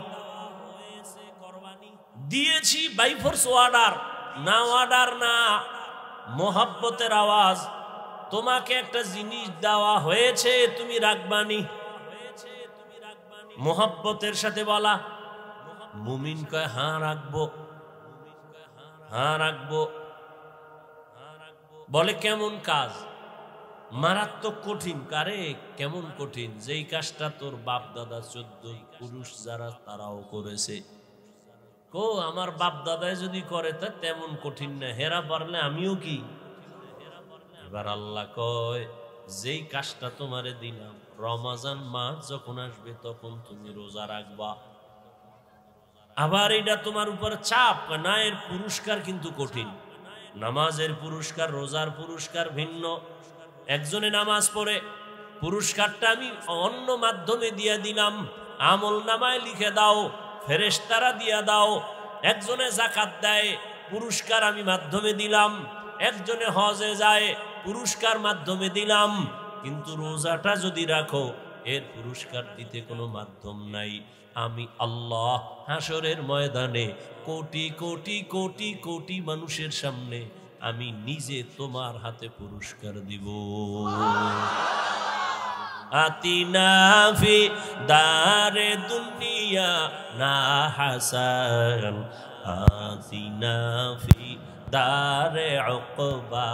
দিয়েছি বাই ফোর্স অর্ডার, না অর্ডার না, মোহাব্বতের আওয়াজ। তোমাকে একটা জিনিস দেওয়া হয়েছে, তুমি রাখবানি। মোহাব্বতের সাথে বলা। মুমিন কয় হ্যাঁ রাখবো, হ্যাঁ রাখবো। বলে কেমন কাজ? মারাত্মক কঠিন। কারে কেমন কঠিন? যেই কাজটা তোর বাপ দাদা 14 পুরুষ যারা তারাও করেছে। কো আমার বাপ দাদায় যদি করে তা তেমন কঠিন না, হেরা পারলে আমিও কি? এবার আল্লাহ কয়, যেই কাজটা তোমারে দিলাম, রমজান মাস যখন আসবে তখন তুমি রোজা রাখবা। আবার এটা তোমার উপর চাপ না, এর পুরস্কার কিন্তু কঠিন। নামাজের পুরস্কার, রোজার পুরস্কার ভিন্ন। একজনে নামাজ পড়ে, পুরস্কারটা আমি অন্য মাধ্যমে দিয়ে দিলাম, আমল নামায় লিখে দাও, ফেরেশতারা দিয়া দাও। একজনে যাকাত দেয়, পুরস্কার আমি মাধ্যমে দিলাম। একজনে হজে যায়, পুরস্কার মাধ্যমে দিলাম। কিন্তু রোজাটা যদি রাখো, এর পুরস্কার দিতে কোনো মাধ্যম নাই। আমি আল্লাহ হাসরের ময়দানে কোটি কোটি কোটি কোটি মানুষের সামনে আমি নিজে তোমার হাতে পুরস্কার দিব। আতিনা ফি দারে দুনিয়া না হাসান, আতিনা ফি দারে উকবা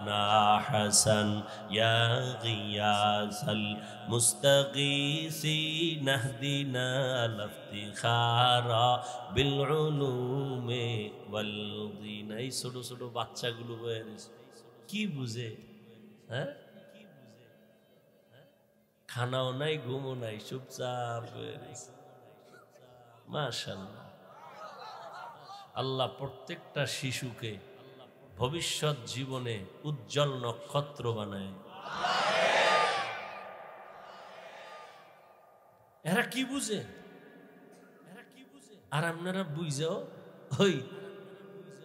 না হাসান, ইয়া গিয়াসাল মুস্তাগীসিন নাহদিনা লাফতিখারা বিল উলুমে ওয়াল দীন। এই ছোট ছোট বাচ্চাগুলো কি বুঝে? হ্যাঁ, খানাও নাই, ঘুমও নাই, চুপচাপ মাশাআল্লাহ। আল্লাহ প্রত্যেকটা শিশুকে ভবিষ্যৎ জীবনে উজ্জ্বল নক্ষত্র বানায়। এরা কি বুঝে? আর আপনারা বুঝাও, ওই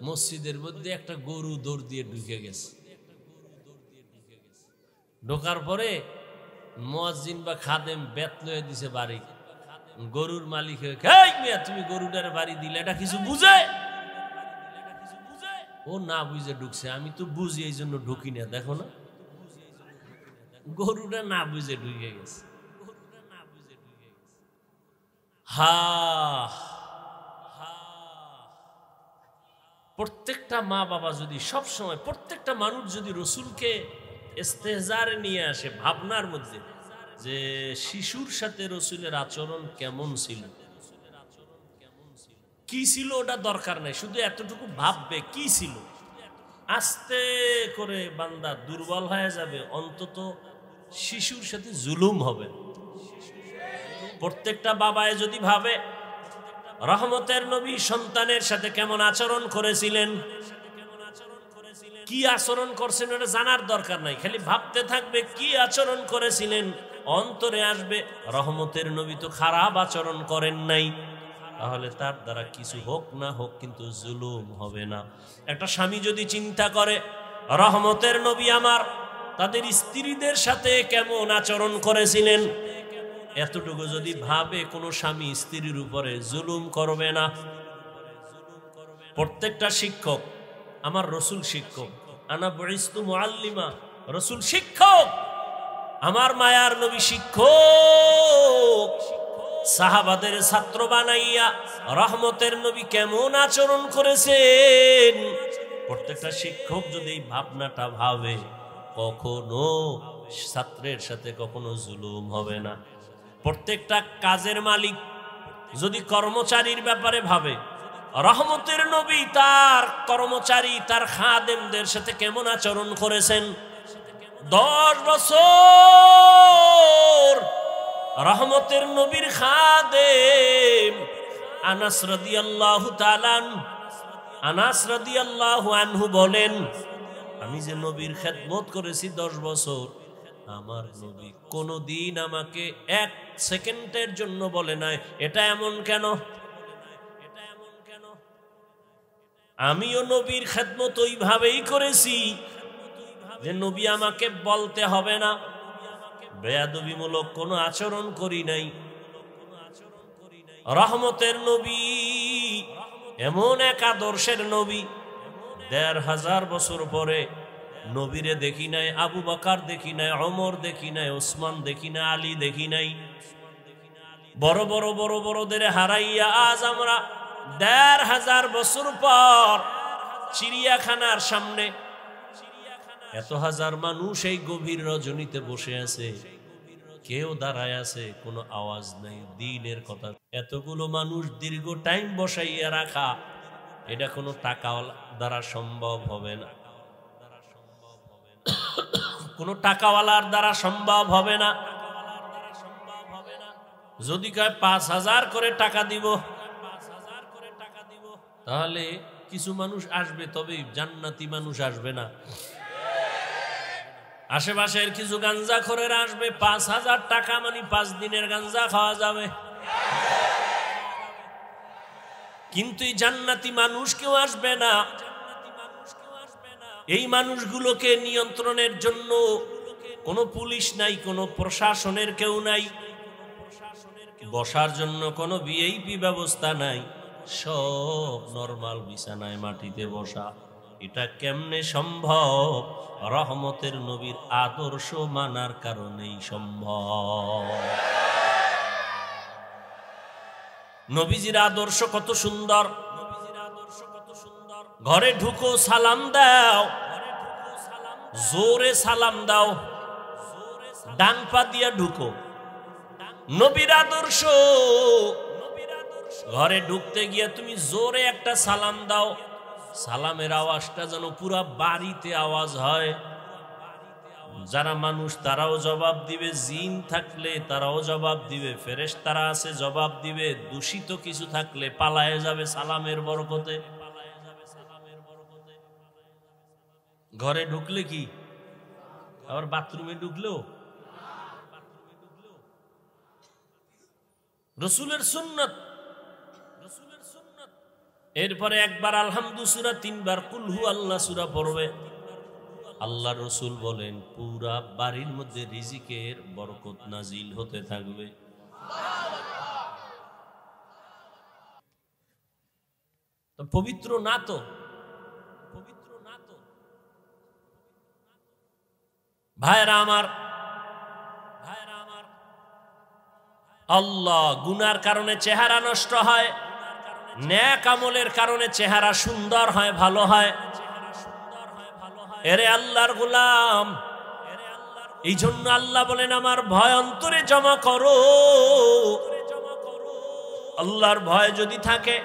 মসজিদের মধ্যে একটা গরু দৌড় দিয়ে ঢুকে গেছে, ঢোকার পরে মুয়াজ্জিন বা খাদেম বেত লয়ে দিছে বাড়ি। গরুর মালিক তুমি গরুটার বাড়ি দিলে, এটা কিছু বুঝে? ও না বুঝে ঢুকছে, আমি তো বুঝি এই জন্য ঢুকি না। দেখো না, গরুটা না বুঝে ঢুকে গেছে। হা প্রত্যেকটা মা বাবা যদি সব সময়, প্রত্যেকটা মানুষ যদি রসুলকে ইস্তেহজারে নিয়ে আসে ভাবনার মধ্যে, যে শিশুর সাথে রসুলের আচরণ কেমন ছিল, কি ছিল ওটা দরকার নাই, শুধু এতটুকু ভাববে কি ছিল। আস্তে করে বান্দা দুর্বল হয়ে যাবে, অন্তত শিশুর সাথে জুলুম হবে। প্রত্যেকটা বাবায় যদি ভাবে রহমতের নবী সন্তানের সাথে কেমন আচরণ করেছিলেন, কি আচরণ করছেন ওটা জানার দরকার নাই, খালি ভাবতে থাকবে কি আচরণ করেছিলেন, অন্তরে আসবে রহমতের নবী তো খারাপ আচরণ করেন নাই, তাহলে তার দ্বারা কিছু হোক না হোক কিন্তু জুলুম হবে না। একটা স্বামী যদি চিন্তা করে রহমতের নবী আমার তাদের স্ত্রীদের সাথে কেমন আচরণ করেছিলেন, এতটুকু যদি ভাবে, কোনো স্বামী স্ত্রীর উপরে জুলুম করবে না। প্রত্যেকটা শিক্ষক, আমার রসুল শিক্ষক, আনা বুইস্তু মুআল্লিমা, রসুল শিক্ষক, আমার মায়ার নবী শিক্ষক। সাহাবাদের ছাত্র বানাইয়া রহমতের নবী কেমন আচরণ করেছেন, প্রত্যেকটা শিক্ষক যদি এই ভাবনাটা ভাবে, কখনো ছাত্রের সাথে কখনো জুলুম হবে না। প্রত্যেকটা কাজের মালিক যদি কর্মচারীর ব্যাপারে ভাবে রহমতের নবী তার কর্মচারী, তার খাদেমদের সাথে কেমন আচরণ করেছেন, 10 বছর রহমতের নবীর খাদেম আনাস রাদিয়াল্লাহু তাআলা, আনাস রাদিয়াল্লাহু আনহু বলেন, আমি যে নবীর খেদমত করেছি 10 বছর, আমার নবী কোনদিন আমাকে 1 সেকেন্ডের জন্য বলে নাই এটা এমন কেন। আমিও নবীর খেদমত ওইভাবেই করেছি যে নবী আমাকে বলতে হবে না, বেয়াদবিমূলক কোনো আচরণ করি নাই। রহমতের নবী এমন এক আদর্শের নবী, 1500 বছর পরে নবীরে দেখি নাই, আবু বকর দেখি নাই, ওমর দেখি নাই, ওসমান দেখি নাই, আলী দেখি নাই। বড় বড় বড় বড়দের হারাইয়া আজ আমরা 1500 বছর পর চিড়িয়াখানার সামনে এত হাজার মানুষ এই গভীর রজনীতে বসে আছে, কেউ দাঁড়ায় আছে, কোনো আওয়াজ নাই দ্বীনের কথা। এতগুলো মানুষ দীর্ঘ টাইম বসাইয়া রাখা, এটা কোনো টাকা দ্বারা সম্ভব হবে না, কোনো টাকাওয়ালার দ্বারা সম্ভব হবে না। যদি কয় 5000 করে টাকা দিব, তাহলে কিছু মানুষ আসবে, তবে জান্নাতি মানুষ আসবে না। আশেপাশের কিছু গাঞ্জাখোরেরা আসবে, 5000 টাকা মানে 5 দিনের গাঞ্জা খাওয়া যাবে। কিন্তু এই জান্নাতি মানুষ কেউ আসবে না। এই মানুষগুলোকে নিয়ন্ত্রণের জন্য কোনো পুলিশ নাই, কোনো প্রশাসনের কেউ নাই, বসার জন্য কোনো ভিআইপি ব্যবস্থা নাই, সব নরমাল বিছানায় মাটিতে বসা। এটা কেমনে সম্ভব? রহমতের নবীর আদর্শ মানার কারণেই সম্ভব। নবীজির আদর্শ কত সুন্দর। ঘরে ঢুকো সালাম দাও, জোরে সালাম দাও, ডান পা দিয়া ঢুকো, নবীর আদর্শ। ঘরে ঢুকতে গিয়ে তুমি জোরে একটা সালাম দাও, সালামের আওয়াজটা যেন পুরা বাড়িতে আওয়াজ হয়। যারা মানুষ তারাও জবাব দিবে, জিন থাকলে তারাও জবাব দিবে, ফেরেশতারা আছে জবাব দিবে, দূষিত কিছু থাকলে পালায়ে যাবে সালামের বরকতে। ঘরে ঢুকলে কি আবার বাথরুমে ঢুকলেও রসুলের সুন্নাত। এরপরে একবার আলহামদু সূরা, 3 বার কুল হু আল্লাহ সূরা পড়বে। আল্লাহ রসুল বলেন পুরা বাড়ির মধ্যে রিজিকের বরকত নাজিল হতে থাকবে। পবিত্র না তো, পবিত্র না তো ভাইরা আমার, ভাইরা আমার, আল্লাহ গুনার কারণে চেহারা নষ্ট হয়, নেক আমলের কারণে চেহারা সুন্দর হয়, ভালো হয়। এরে আল্লাহর গোলাম, এই জন্য আল্লাহ বলেন আমার ভয় অন্তরে জমা করো। আল্লাহর ভয় যদি থাকে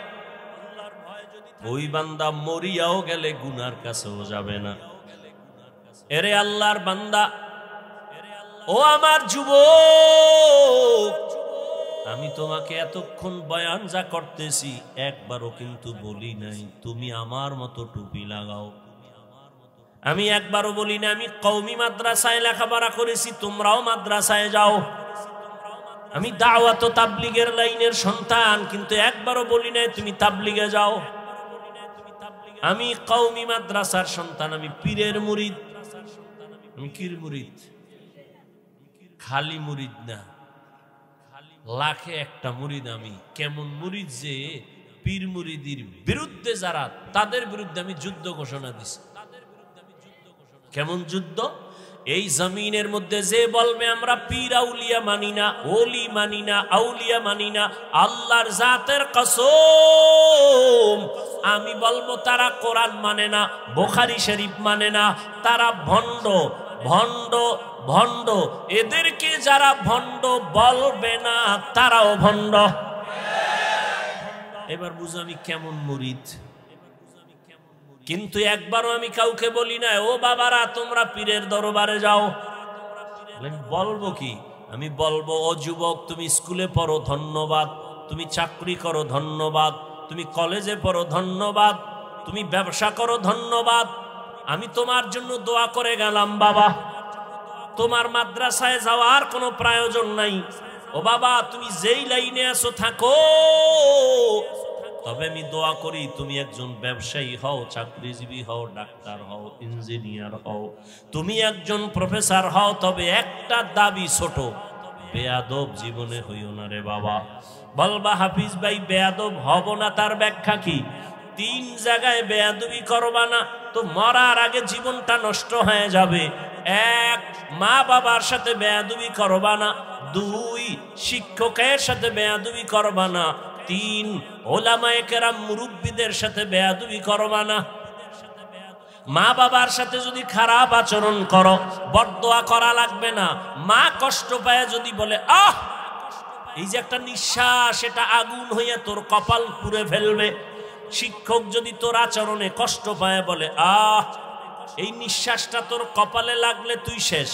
ওই বান্দা মরিয়াও গেলে গুনার কাছেও যাবে না। এরে আল্লাহর বান্দা, ও আমার যুবক, আমি তোমাকে এতক্ষণ বয়ান যা করতেছি একবারও কিন্তু বলি নাই তুমি আমার মতো টুপি লাগাও। আমি একবারও বলি না আমি কওমি মাদ্রাসায় লেখাপড়া করেছি, তোমরাও মাদ্রাসায় যাও। আমি দাওয়াত ও তাবলীগের লাইনের সন্তান, কিন্তু একবারও বলি নাই তুমি তাবলীগে যাও। আমি কওমি মাদ্রাসার সন্তান, আমি পীরের মুরিদ। আমি কির মুরিদ? খালি মুরিদ না, লাখে একটা মুরিদ আমি। কেমন মুরিদ যে পীর মুরিদির বিরুদ্ধে যারা, তাদের বিরুদ্ধে আমি যুদ্ধ ঘোষণা দিছি। কেমন যুদ্ধ? এই জমিনের মধ্যে যে বলবে আমরা পীর আউলিয়া মানি না, ওলি মানি না, আউলিয়া মানি না, আল্লাহর জাতের কসম আমি বলবো তারা কোরআন মানে না, বুখারী শরীফ মানে না, তারা ভণ্ড, ভণ্ড, ভণ্ড। এদেরকে যারা ভণ্ড বলবে না তারাও ভণ্ড। এবার বুঝো আমি কেমন মুরিদ। কিন্তু একবারও আমি কাউকে বলি না ও বাবারা তোমরা পীরের দরবারে যাও। বলবো কি? আমি বলবো ও যুবক তুমি স্কুলে পড়ো ধন্যবাদ, তুমি চাকরি করো ধন্যবাদ, তুমি কলেজে পড়ো ধন্যবাদ, তুমি ব্যবসা করো ধন্যবাদ, আমি তোমার জন্য দোয়া করে গেলাম বাবা। তোমার মাদ্রাসায় যাওয়ার কোনো প্রয়োজন নাই। ও বাবা তুমি যেই লাইনে আছো থাকো, তবে আমি দোয়া করি তুমি একজন ব্যবসায়ী হও, চাকরিজীবী হও, ডাক্তার হও, ইঞ্জিনিয়ার হও, তুমি একজন প্রফেসর হও, তবে একটা দাবি ছোট, বেয়াদব জীবনে হইও না রে বাবা। বলবা হাফিজ ভাই বেয়াদব হব না, তার ব্যাখ্যা কি? 3 জায়গায় বেয়াদবি করবা না তো মরার আগে জীবনটা নষ্ট হয়ে যাবে। 1 মা বাবার সাথে বেয়াদবি করবা না, 2 শিক্ষকের সাথে বেয়াদবি করবা না, 3 ওলামায়ে কেরাম মুরব্বীদের সাথে বেয়াদবি করবা না। মা বাবার সাথে যদি খারাপ আচরণ করো বদদোয়া করা লাগবে না। মা কষ্ট পায় যদি বলে আহ, এই যে একটা নিঃশ্বাস এটা আগুন হইয়া তোর কপাল পুড়ে ফেলবে। শিক্ষক যদি তোর আচরণে কষ্ট পায় বলে আহ, এই নিঃশ্বাসটা তোর কপালে লাগলে তুই শেষ।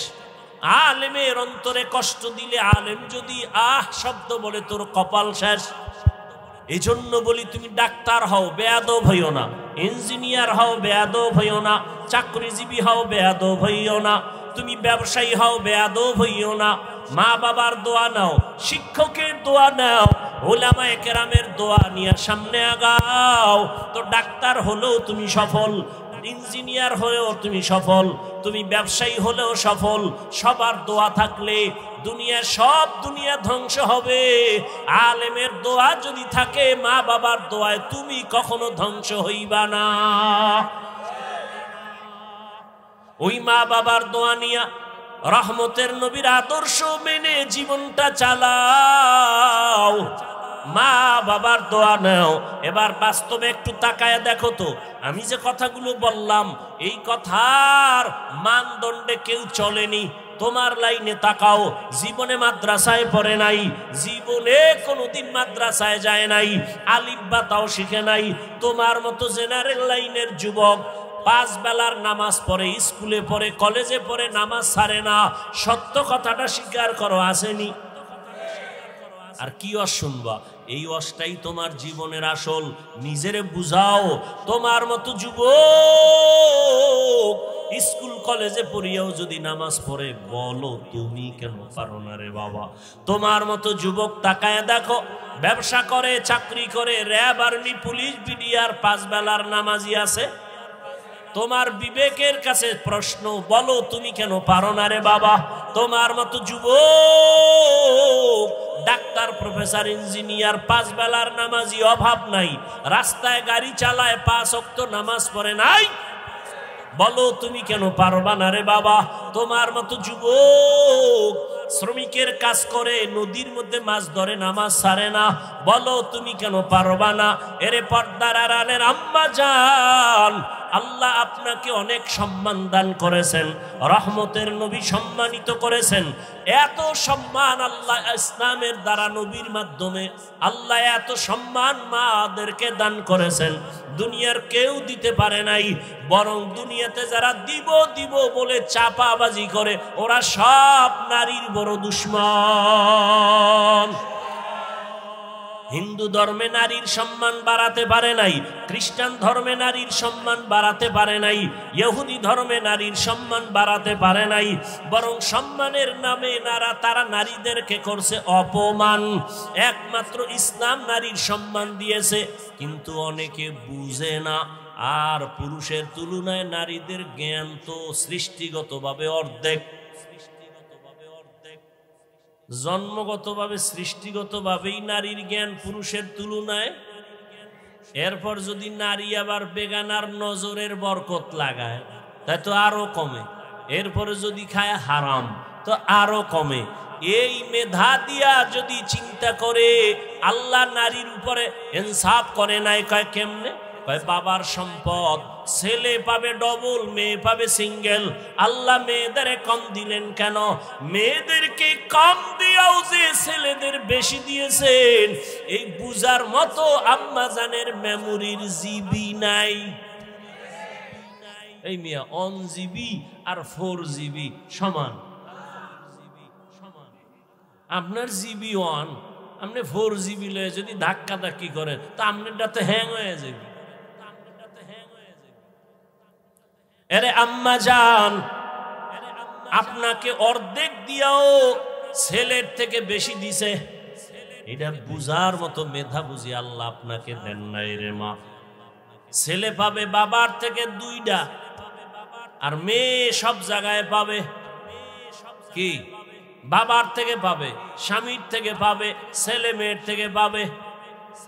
আলেমের অন্তরে কষ্ট দিলে, আলেম যদি আহ শব্দ বলে তোর কপাল শেষ। এই জন্য বলি তুমি ডাক্তার হও বেয়াদব হইও না, ইঞ্জিনিয়ার হও বেয়াদব হইও না, চাকরিজীবী হও বেয়াদব হইও না, তুমি ব্যবসায়ী হও বেয়াদব হইও না। মা বাবার দোয়া নাও, শিক্ষকের দোয়া নাও, ওলামায়ে কেরামের দোয়া নিয়ে সামনে আগাও। তো ডাক্তার হলেও তুমি সফল, ইঞ্জিনিয়ার হলেও তুমি সফল, তুমি ব্যবসায়ী হলেও সফল। সবার দোয়া থাকলে দুনিয়া, সব দুনিয়া ধ্বংস হবে। আলেমের দোয়া যদি থাকে, মা বাবার দোয়ায় তুমি কখনো ধ্বংস হইবা না। ওই মা বাবার দোয়া নিয়া রহমতের নবীর আদর্শ মেনে জীবনটা চালাও। মা বাবার দোয়া নাও। এবার বাস্তবে একটু তাকায় দেখো তো, আমি যে কথাগুলো বললাম এই কথার মানদণ্ডে কেউ চলেনি। তোমার লাইনে তাকাও, জীবনে মাদ্রাসায় পড়ে নাই, জীবনে কোনোদিন মাদ্রাসায় যায় নাই, আলিফ বা তাও শিখে নাই। তোমার মতো জেনারেল লাইনের যুবক 5 বেলার নামাজ পড়ে, স্কুলে পড়ে, কলেজে পড়ে, নামাজ ছাড়ে না। সত্য কথাটা স্বীকার করো, আসেনি? আর কি ওয়াজ শুনবা? এই ওয়াজটাই তোমার জীবনের আসল। নিজেরে বুঝাও। তোমার মতো যুবক স্কুল কলেজে পড়িয়াও যদি নামাজ পড়ে, বলো তুমি কেন পারো না রে বাবা? তোমার মতো যুবক তাকায় দেখো, ব্যবসা করে, চাকরি করে, র্যাব, আর্মি, পুলিশ, বিডিআর, 5 বেলার নামাজি আছে। তোমার বিবেকের কাছে প্রশ্ন, বলো তুমি কেন পারো না রে বাবা? তোমার মতো যুবক ডাক্তার, প্রফেসর, ইঞ্জিনিয়ার, 5 বেলার নামাজি, অভাব নাই, রাস্তায় গাড়ি চালায়, 5 ওয়াক্ত নামাজ পড়ে নাই, বলো তুমি কেন পারবা না রে বাবা? তোমার মতো যুবক শ্রমিকের কাজ করে, নদীর মধ্যে মাছ ধরে, নামাজ ছাড়ে না, বলো তুমি কেন পারবা না? এরে পর্দার আড়ালের আম্মা জান, আল্লাহ আপনাকে অনেক সম্মান দান করেছেন, রহমতের নবী সম্মানিত করেছেন। এত সম্মান আল্লাহ ইসলামের দ্বারা, নবীর মাধ্যমে আল্লাহ এত সম্মান মাদেরকে দান করেছেন, দুনিয়ার কেউ দিতে পারে নাই। বরং দুনিয়াতে যারা দিব দিব বলে চাপাবাজি করে, ওরা সব নারীর বড় দুশ্মন। হিন্দু ধর্মে নারীর সম্মান বাড়াতে পারে নাই, খ্রিস্টান ধর্মে নারীর সম্মান বাড়াতে পারে নাই, ইহুদি ধর্মে নারীর সম্মান বাড়াতে পারে নাই। বরং সম্মানের নামে তারা নারীদেরকে করছে অপমান। একমাত্র ইসলাম নারীর সম্মান দিয়েছে, কিন্তু অনেকে বুঝে না। আর পুরুষের তুলনায় নারীদের জ্ঞান তো সৃষ্টিগতভাবে অর্ধেক, জন্মগতভাবে সৃষ্টিগতভাবেই নারীর জ্ঞান পুরুষের তুলনায়। এরপর যদি নারী আবার বেগানার নজরের বরকত লাগায়, তাই তো আরো কমে। এরপরে যদি খায় হারাম, তো আরো কমে। এই মেধা দিয়া যদি চিন্তা করে, আল্লাহ নারীর উপরে ইনসাফ করে নাই। কয় কেমনে? কয় বাবার সম্পদ, ছেলে পাবে ডবল, মেয়ে পাবে সিঙ্গেল। আল্লাহ মেয়েদেরকে কম দিলেন কেন? মেয়েদেরকে কম দিয়েও যে ছেলেদের বেশি দিয়েছেন, এই বুঝার মতো আম্মা জানের মেমোরির জিবি নাই। এই মিয়া 1 জিবি আর 4 জিবি সমান। আপনার জিবি 1, আপনি 4 জিবি লয়ে যদি ধাক্কা ধাক্কি করেন, তা আপনারটা তো হ্যাং হয়ে যাবে। আরে আম্মা জান, আপনাকে অর্ধেক দিয়াও ছেলের থেকে বেশি দিছে, এটা বুঝার মতো মেধা বুঝি আল্লাহ আপনাকে দেন নাই রে মা। ছেলে পাবে বাবার থেকে 2টা, আর মেয়ে সব জায়গায় পাবে কি? বাবার থেকে পাবে, স্বামীর থেকে পাবে, ছেলে মেয়ের থেকে পাবে।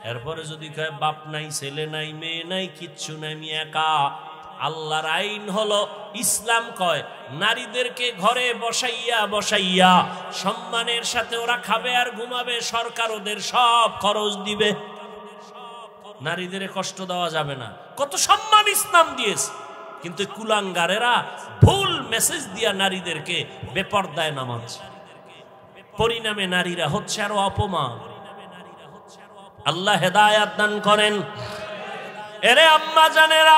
এরপরে যদি কয় বাপ নাই, ছেলে নাই, মেয়ে নাই, কিচ্ছু নাই, আমি একা। আল্লাহর আইন হলো, ইসলাম কয় নারীদেরকে ঘরে বসাইয়া বসাইয়া সম্মানের সাথে ওরা খাবে আর ঘুমাবে, সরকার ওদের সব খরচ দিবে। নারীদের কষ্ট দেওয়া যাবে না। কত সম্মান ইসলাম দিয়েছে, কিন্তু কুলাঙ্গারেরা ভুল মেসেজ দিয়া নারীদেরকে বেপরদায় নামাচ্ছে। পরিণামে নারীরা হচ্ছে আরো অপমান। আল্লাহ হেদায়াত দান করেন। এরে আম্মা জানেরা,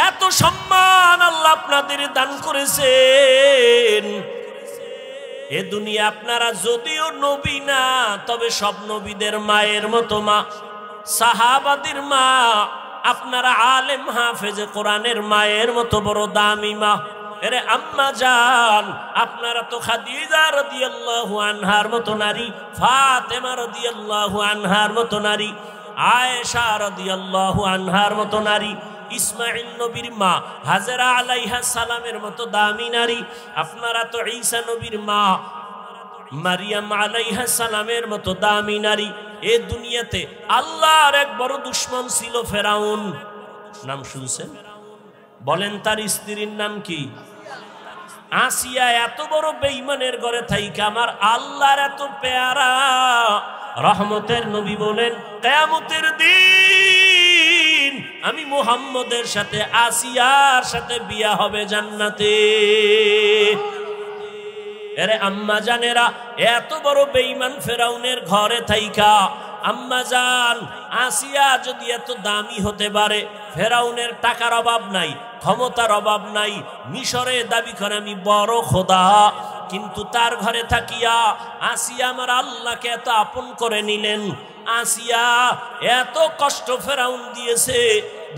এত সম্মান আল্লাহ আপনাদের দান করেছেন। এ দুনিয়া আপনারা যদিও নবী না, তবে সব নবীদের মায়ের মতো মা, সাহাবাদের মা। আপনারা আলেম হাফেজে কোরআনের মায়ের মতো বড় দামি মা। এরে আম্মা জান, আপনারা তো খাদিজা রাদিয়াল্লাহু আনহার মতো নারী, ফাতেমা রাদিয়াল্লাহু আনহার মতো নারী, আয়েশা রাদিয়াল্লাহু আনহার মতো নারী, ইসমাইল নবীর মা হাজেরা আলাইহিস সালামের মতো দামি নারী। আপনারা তো ঈসা নবীর মা মারিয়াম আলাইহিস সালামের মতো দামি নারী। এই দুনিয়াতে আল্লাহর এক বড় দুশমন ছিল ফেরাউন। নাম শুনছেন? বলেন তার স্ত্রীর নাম কি? আসিয়া। এত বড় বেঈমানের ঘরে থাইকা আমার আল্লাহর এত পেয়ারা রহমতের নবী বলেন, কিয়ামতের দিন আমি মুহাম্মদের সাথে আসিয়ার সাথে বিয়া হবে জান্নাতে। এরে আম্মা জানেরা, এত বড় বেঈমান ফেরাউনের ঘরে থাইকা আম্মা জান আসিয়া যদি এত দামি হতে পারে, ফেরাউনের টাকার অভাব নাই, ক্ষমতার অভাব নাই, মিশরে দাবি করে আমি বড় খোদা, কিন্তু তার ঘরে থাকিয়া আসিয়া আমার আল্লাহকে এত আপন করে নিলেন। আসিয়া এত কষ্ট ফেরাউন দিয়েছে,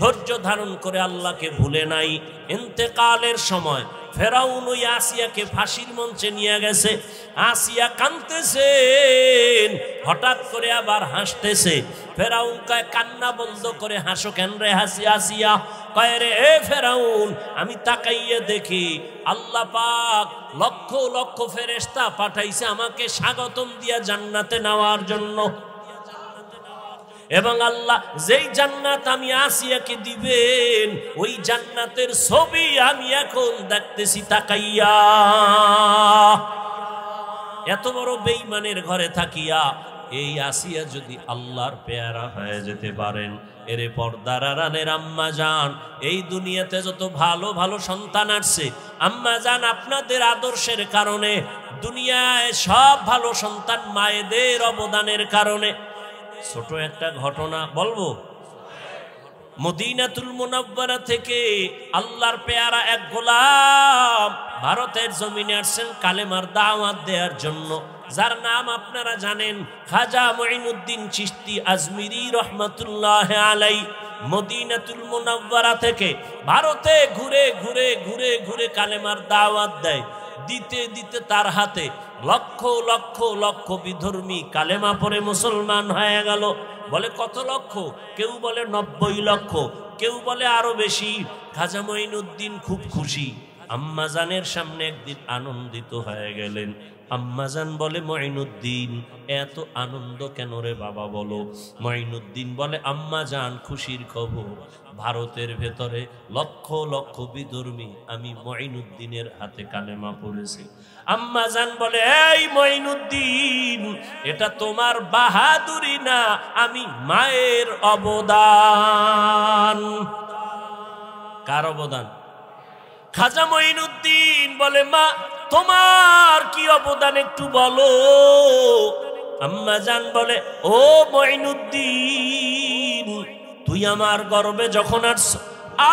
ধৈর্য ধারণ করে আল্লাহকে ভুলে নাই। ইন্তেকালের সময় ফেরাউন ওই আসিয়াকে ফাঁসির মঞ্চে নিয়ে গেছে। আসিয়া কাঁদতেছেন, হঠাৎ করে আবার হাসতেছে। ফেরাউন কয়, কান্না বন্ধ করে হাসো কেন রে আসিয়া? কয় রে ফেরাউন, আমি তাকাইয়ে দেখি আল্লাহ পাক লক্ষ লক্ষ ফেরেশতা পাঠাইছে আমাকে স্বাগতম দিয়া জান্নাতে নেওয়ার জন্য। এবং আল্লাহ যেই জান্নাত আমি আসিয়াকে দিবেন, ওই জান্নাতের ছবি আমি এখন দেখতেছি তাকাইয়া। এত বড় বেঈমানের ঘরে থাকিয়া এই আসিয়া যদি আল্লাহর পেয়ারা হয়ে যেতে পারেন, এরে পর্দার আড়ালের আম্মা জান, এই দুনিয়াতে যত ভালো ভালো সন্তান আসছে আম্মা জান, আপনাদের আদর্শের কারণে দুনিয়ায় সব ভালো সন্তান মায়েদের অবদানের কারণে। ছোট একটা ঘটনা বলবো। মদিনাতুল মুনাওয়ারা থেকে আল্লাহর পেয়ারা এক গোলাম ভারতের জমিনে আসছেন কালেমার দাওয়াত দেওয়ার জন্য, যার নাম আপনারা জানেন, খাজা মুঈনুদ্দিন চিশতি আজমিরি রহমাতুল্লাহ আলাই। মদিনাতুল মুনাওয়ারা থেকে ভারতে ঘুরে ঘুরে ঘুরে ঘুরে কালেমার দাওয়াত দেয়। দিতে দিতে তার হাতে লক্ষ লক্ষ লক্ষ বিধর্মী কালেমা পড়ে মুসলমান হয়ে গেল। বলে কত লক্ষ? কেউ বলে 90 লক্ষ, কেউ বলে আরো বেশি। খাজা মুঈনুদ্দিন খুব খুশি। আম্মাজানের সামনে একদিন আনন্দিত হয়ে গেলেন। আম্মাজান বলে, মুঈনুদ্দিন এত আনন্দ কেন রে বাবা বলো? মুঈনুদ্দিন বলে, আম্মাজান খুশির খবর, ভারতের ভেতরে লক্ষ লক্ষ বিধর্মী আমি মুঈনুদ্দিনের হাতে কালেমা পড়েছি। আম্মাজান বলে, এই মুঈনুদ্দিন, এটা তোমার বাহাদুরি না, আমি মায়ের অবদান। কার অবদান? খাজা মুঈনুদ্দিন বলে, মা তোমার কি অবদান একটু বলো। আম্মাজান বলে, ও মুঈনুদ্দিন, তুই আমার গর্বে যখন আসছ,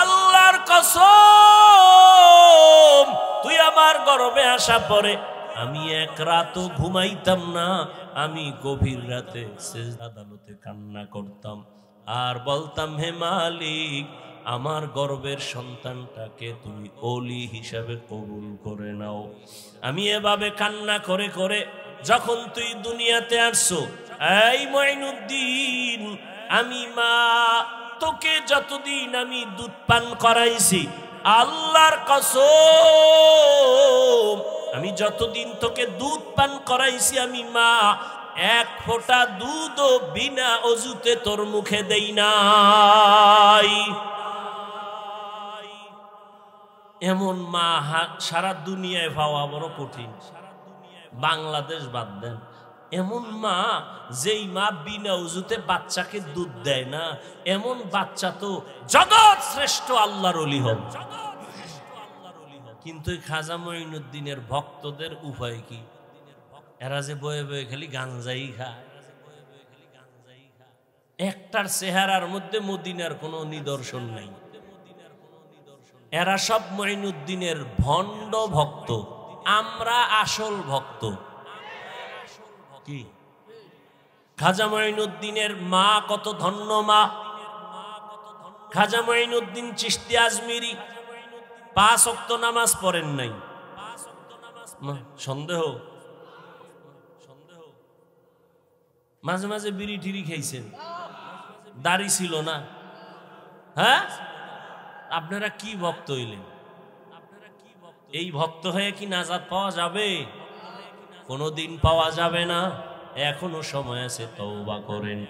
আল্লাহর কসম, তুই আমার গর্বে আসা পরে আমি এক রাতও ঘুমাইতাম না। আমি গভীর রাতে সেজদা আদালতে কান্না করতাম আর বলতাম, হে মালিক, আমার গর্বের সন্তানটাকে তুমি ওলি হিসাবে কবুল করে নাও। আমি এভাবে কান্না করে করে যখন তুই দুনিয়াতে আসছো, এই মুঈনুদ্দিন, আমি মা তোকে যতদিন আমি দুধ পান করাইছি, আল্লাহর কসম, আমি যতদিন তোকে দুধ পান করাইছি, আমি মা এক ফোঁটা দুধও বিনা অজুতে তোর মুখে দেই নাই। এমন মা সারা দুনিয়ায় পাওয়া বড় কঠিন, বাংলাদেশ বাদ দেন। এমন মা, যেই মা বিনা উজুতে বাচ্চাকে দুধ দেয় না, এমন বাচ্চা তো জগৎ শ্রেষ্ঠ আল্লাহর ওলি হবে। কিন্তু এই খাজা মুঈনুদ্দিনের ভক্তদের উপায় কি? এরা যে বয়ে বয়ে খালি গাঞ্জাই খায়, একটার চেহারার মধ্যে মদিনার কোনো নিদর্শন নেই। এরা সব মুঈনুদ্দিনের ভণ্ড ভক্ত, আমরা আসল ভক্ত। কি খাজা মুঈনুদ্দিনের মা কত ধন্য মা! খাজা মুঈনুদ্দিন চিশতি আজমিরি 5 ওয়াক্ত নামাজ পড়েন নাই। সন্দেহ? মাঝে মাঝে বিড়ি টিড়ি খেয়েছেন, দাড়ি ছিল না। হ্যাঁ, আপনারা কি ভক্ত হইলেন? এই ভক্ত হয়ে কি নাজাত পাওয়া যাবে? কোনোদিন পাওয়া যাবে না। এখনো সময় আছে, তওবা করেন।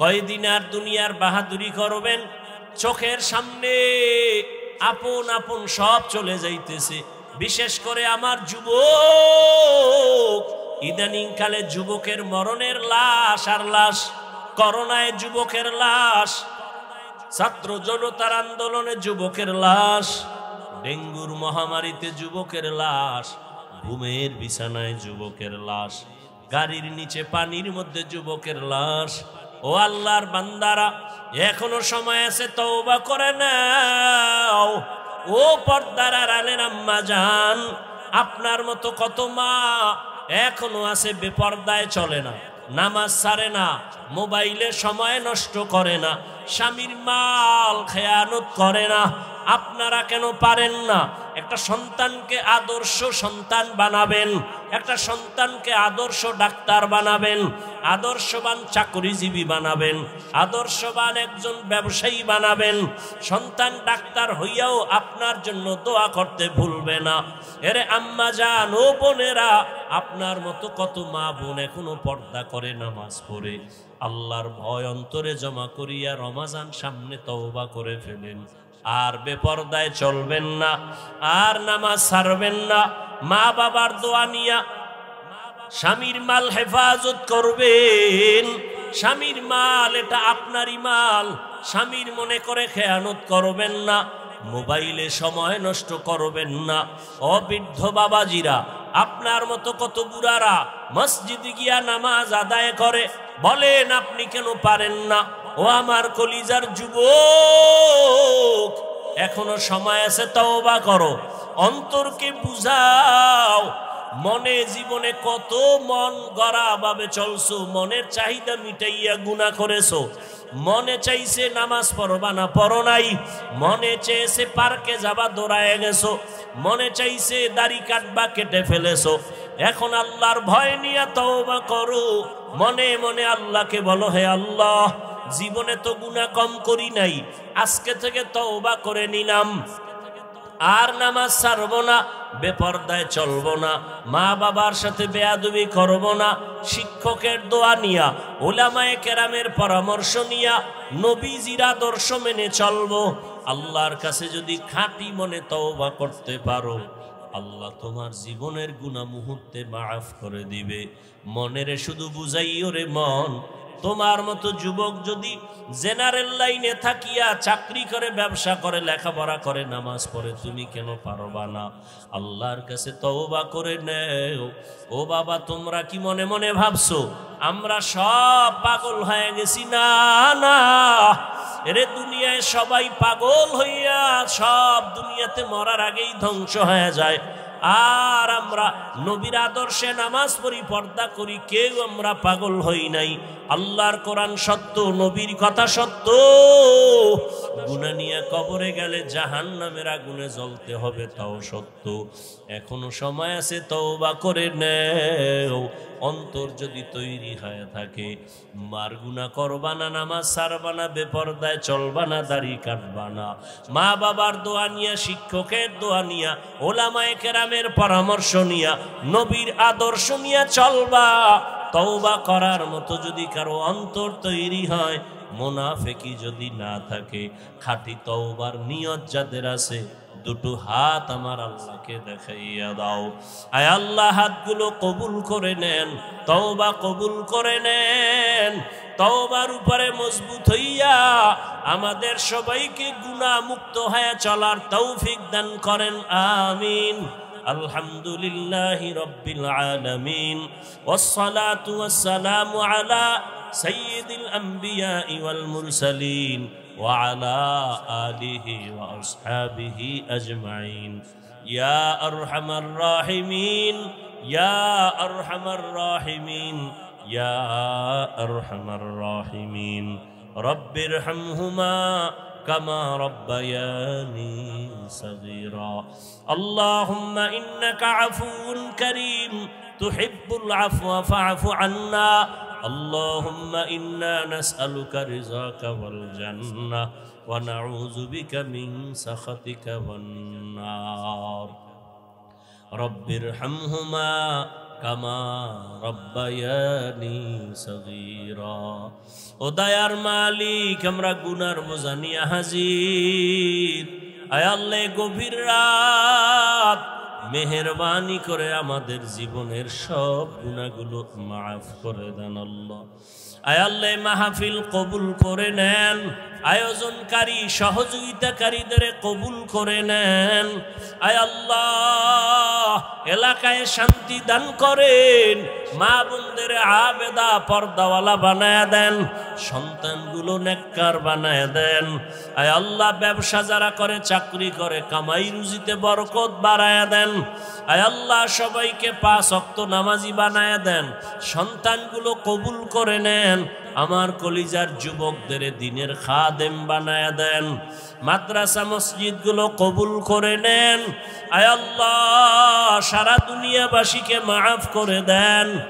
কয়দিন আর দুনিয়ার বাহাদুরি করবেন? চোখের সামনে আপন আপন সব চলে যাইতেছে। বিশেষ করে আমার যুবক, ইদানিং কালে যুবকের মরণের লাশ আর লাশ, করোনায় যুবকের লাশ, ছাত্র জনতার আন্দোলনে যুবকের লাশ, ডেঙ্গুর মহামারীতে যুবকের লাশ, ঘুমের বিছানায় যুবকের লাশ, গাড়ির নিচে পানির মধ্যে যুবকের লাশ। ও আল্লাহর বান্দারা, এখনো সময় আছে, তওবা করে নাও। ও পর্দার আড়ালের আম্মা জান, আপনার মতো কত মা এখনো আছে বেপর্দায় চলে না। নামাজ ছাড়ে না, মোবাইলে সময় নষ্ট করে না, স্বামীর মাল খেয়ানত করে না। আপনারা কেন পারেন না? একটা সন্তানকে আদর্শ সন্তান বানাবেন, একটা সন্তানকে আদর্শ ডাক্তার বানাবেন, আদর্শবান চাকরিজীবী বানাবেন, আদর্শবান একজন ব্যবসায়ী বানাবেন। সন্তান ডাক্তার হইয়াও আপনার জন্য দোয়া করতে ভুলবে না। এরে আম্মা জান ও বোনেরা, আপনার মতো কত মা বোন এখনো পর্দা করে, নামাজ পড়ে, আল্লাহর ভয় অন্তরে জমা করিয়া রমাজান সামনে তওবা করে ফেলেন। আর বেপরদায় চলবেন না, আর নামাজ ছাড়বেন না। মা বাবার দোয়া নিয়া স্বামীর মাল হেফাজত করবেন। স্বামীর মাল এটা আপনারই মাল, স্বামীর মনে করে খেয়ানত করবেন না। মোবাইলে সময় নষ্ট করবেন না। অবৃদ্ধ বাবাজিরা, আপনার মতো কত বুড়ারা মসজিদে গিয়া নামাজ আদায় করে, বলেন আপনি কেন পারেন না? ও আমার কলিজার যুবক, এখনো সময় আছে, তওবা করো, অন্তরকে বুঝাও। মনে জীবনে কত মন গড়া ভাবে চলছো, মনের চাহিদা মিটাইয়া গুনাহ করেছো। মনে চাইছে নামাজ পড়বা না, পড়ো নাই। মনে চেয়েছে পার্কে যাবা, দৌড়ায় গেছো। মনে চাইছে দাড়ি কাটবা, কেটে ফেলেছো। এখন আল্লাহর ভয় নিয়ে তওবা করো। মনে মনে আল্লাহকে বলো, হে আল্লাহ, জীবনে তো গুনাহ কম করি নাই, আজকে থেকে তওবা করে নিলাম, আর নামাজ ছাড়বো না, বেপরদায় চলবো না, মা বাবার সাথে বেয়াদবি করবো না। শিক্ষকের দোয়া নিয়া, উলামায়ে কেরামের পরামর্শ নিয়া, নবীজির আদর্শ মেনে চলবো। আল্লাহর কাছে যদি খাঁটি মনে তওবা করতে পারো, আল্লাহ তোমার জীবনের গুনাহ মুহূর্তে মাফ করে দিবে। মনেরে শুধু বুঝাইও রে মন, তোমার মতো যুবক যদি জেনারেল লাইনে থাকিয়া চাকরি করে, ব্যবসা করে, লেখাপড়া করে, নামাজ পড়ে, তুমি কেন পারবা না? আল্লাহর কাছে তওবা করে নেও। ও বাবা, তোমরা কি মনে মনে ভাবছো আমরা সব পাগল হয়ে গেছি? না না, এরে দুনিয়ায় সবাই পাগল হইয়া সব দুনিয়াতে মরার আগেই ধ্বংস হয়ে যায়। আর আমরা নবীর আদর্শে নামাজ পড়ি, পর্দা করি, কেউ আমরা পাগল হই নাই। আল্লাহর কোরআন সত্য, নবীর কথা সত্য। গুনাহ নিয়ে কবরে গেলে জাহান্নামের আগুনে জ্বলতে হবে, তাও সত্য। এখনো সময় আছে, তওবা করে নেও। অন্তর যদি তৈরি হয়ে থাকে, মার গুনাহ করবা না, নামাজ ছাড়বা না, বেপরদায় চলবা না, দাড়ি কাটবা না। মা বাবার দোয়া নিয়া, শিক্ষকের দোয়া নিয়া, ওলামায়ে কেরামের পরামর্শ নিয়া, নবীর আদর্শ নিয়া চলবা। তওবা করার মতো যদি কারো অন্তর তৈরি হয়, মুনাফিকি যদি না থাকে, খাঁটি তওবার নিয়ত যাদের আছে, দুটো হাত আমার আল্লাহকে দেখাইয়া দাও। আয় আল্লাহ, হাতগুলো কবুল করে নেন, তওবা কবুল করে নেন। তওবার উপরে মজবুত হইয়া আমাদের সবাইকে গুনাহ মুক্ত হয়ে চলার তৌফিক দান করেন, আমিন। আলহামদুলিল্লাহি রাব্বিল আলামিন, ওয়াসসালাতু ওয়াসসালামু আলা সাইয়্যিদিল আমবিয়াই ওয়াল মুরসালিন ওয়া আলা আলিহি ওয়া আসহাবিহি আজমাইন। ইয়া আরহামার রাহিমিন, ইয়া আরহামার রাহিমিন, ইয়া আরহামার রাহিমিন। রব্বিরহামহুমা কামা রব্বায়ানি সগীরা। আল্লাহুম্মা ইন্নাকা আফুউন কারীম তুহিব্বুল আফওয়া ফা'ফু আন্না। আল্লাহুম্মা ইন্না নাসআলুকা রিযাকা ওয়াল জান্নাহ ওয়া নাউযু বিকা মিন সাখাতিকা ওয়ান নার। রব্বিরহামহুমা কামা রব্বায়ানি সগীরা। ও দয়ার মালিক, আমরা গুনার বোঝা নিয়ে হাজির। আয় আল্লাহ, গভীর রাত, মেহেরবানি করে আমাদের জীবনের সব গুনাহগুলো মাফ করে দেন আল্লাহ। আয় আল্লাহ মাহফিল কবুল করে নেন, আয়োজনকারী সহযোগিতাকারীদের কবুল করে নেন। আয় আল্লাহ এলাকায় শান্তি দান করেন, মা বোনদের আবেদা পর্দাওয়ালা বানায় দেন, সন্তানগুলো নেককার বানায় দেন। আয় আল্লাহ ব্যবসা যারা করে, চাকরি করে, কামাই রুজিতে বরকত বাড়ায় দেন। আয় আল্লাহ সবাইকে 5 ওয়াক্ত নামাজি বানায় দেন, সন্তানগুলো কবুল করে নেন। আমার কলিজার যুবকদের দ্বীনের খাদেম বানায় দেন, মাদ্রাসা মসজিদগুলো কবুল করে নেন। আয় আল্লাহ সারা দুনিয়াবাসীকে মাফ করে দেন।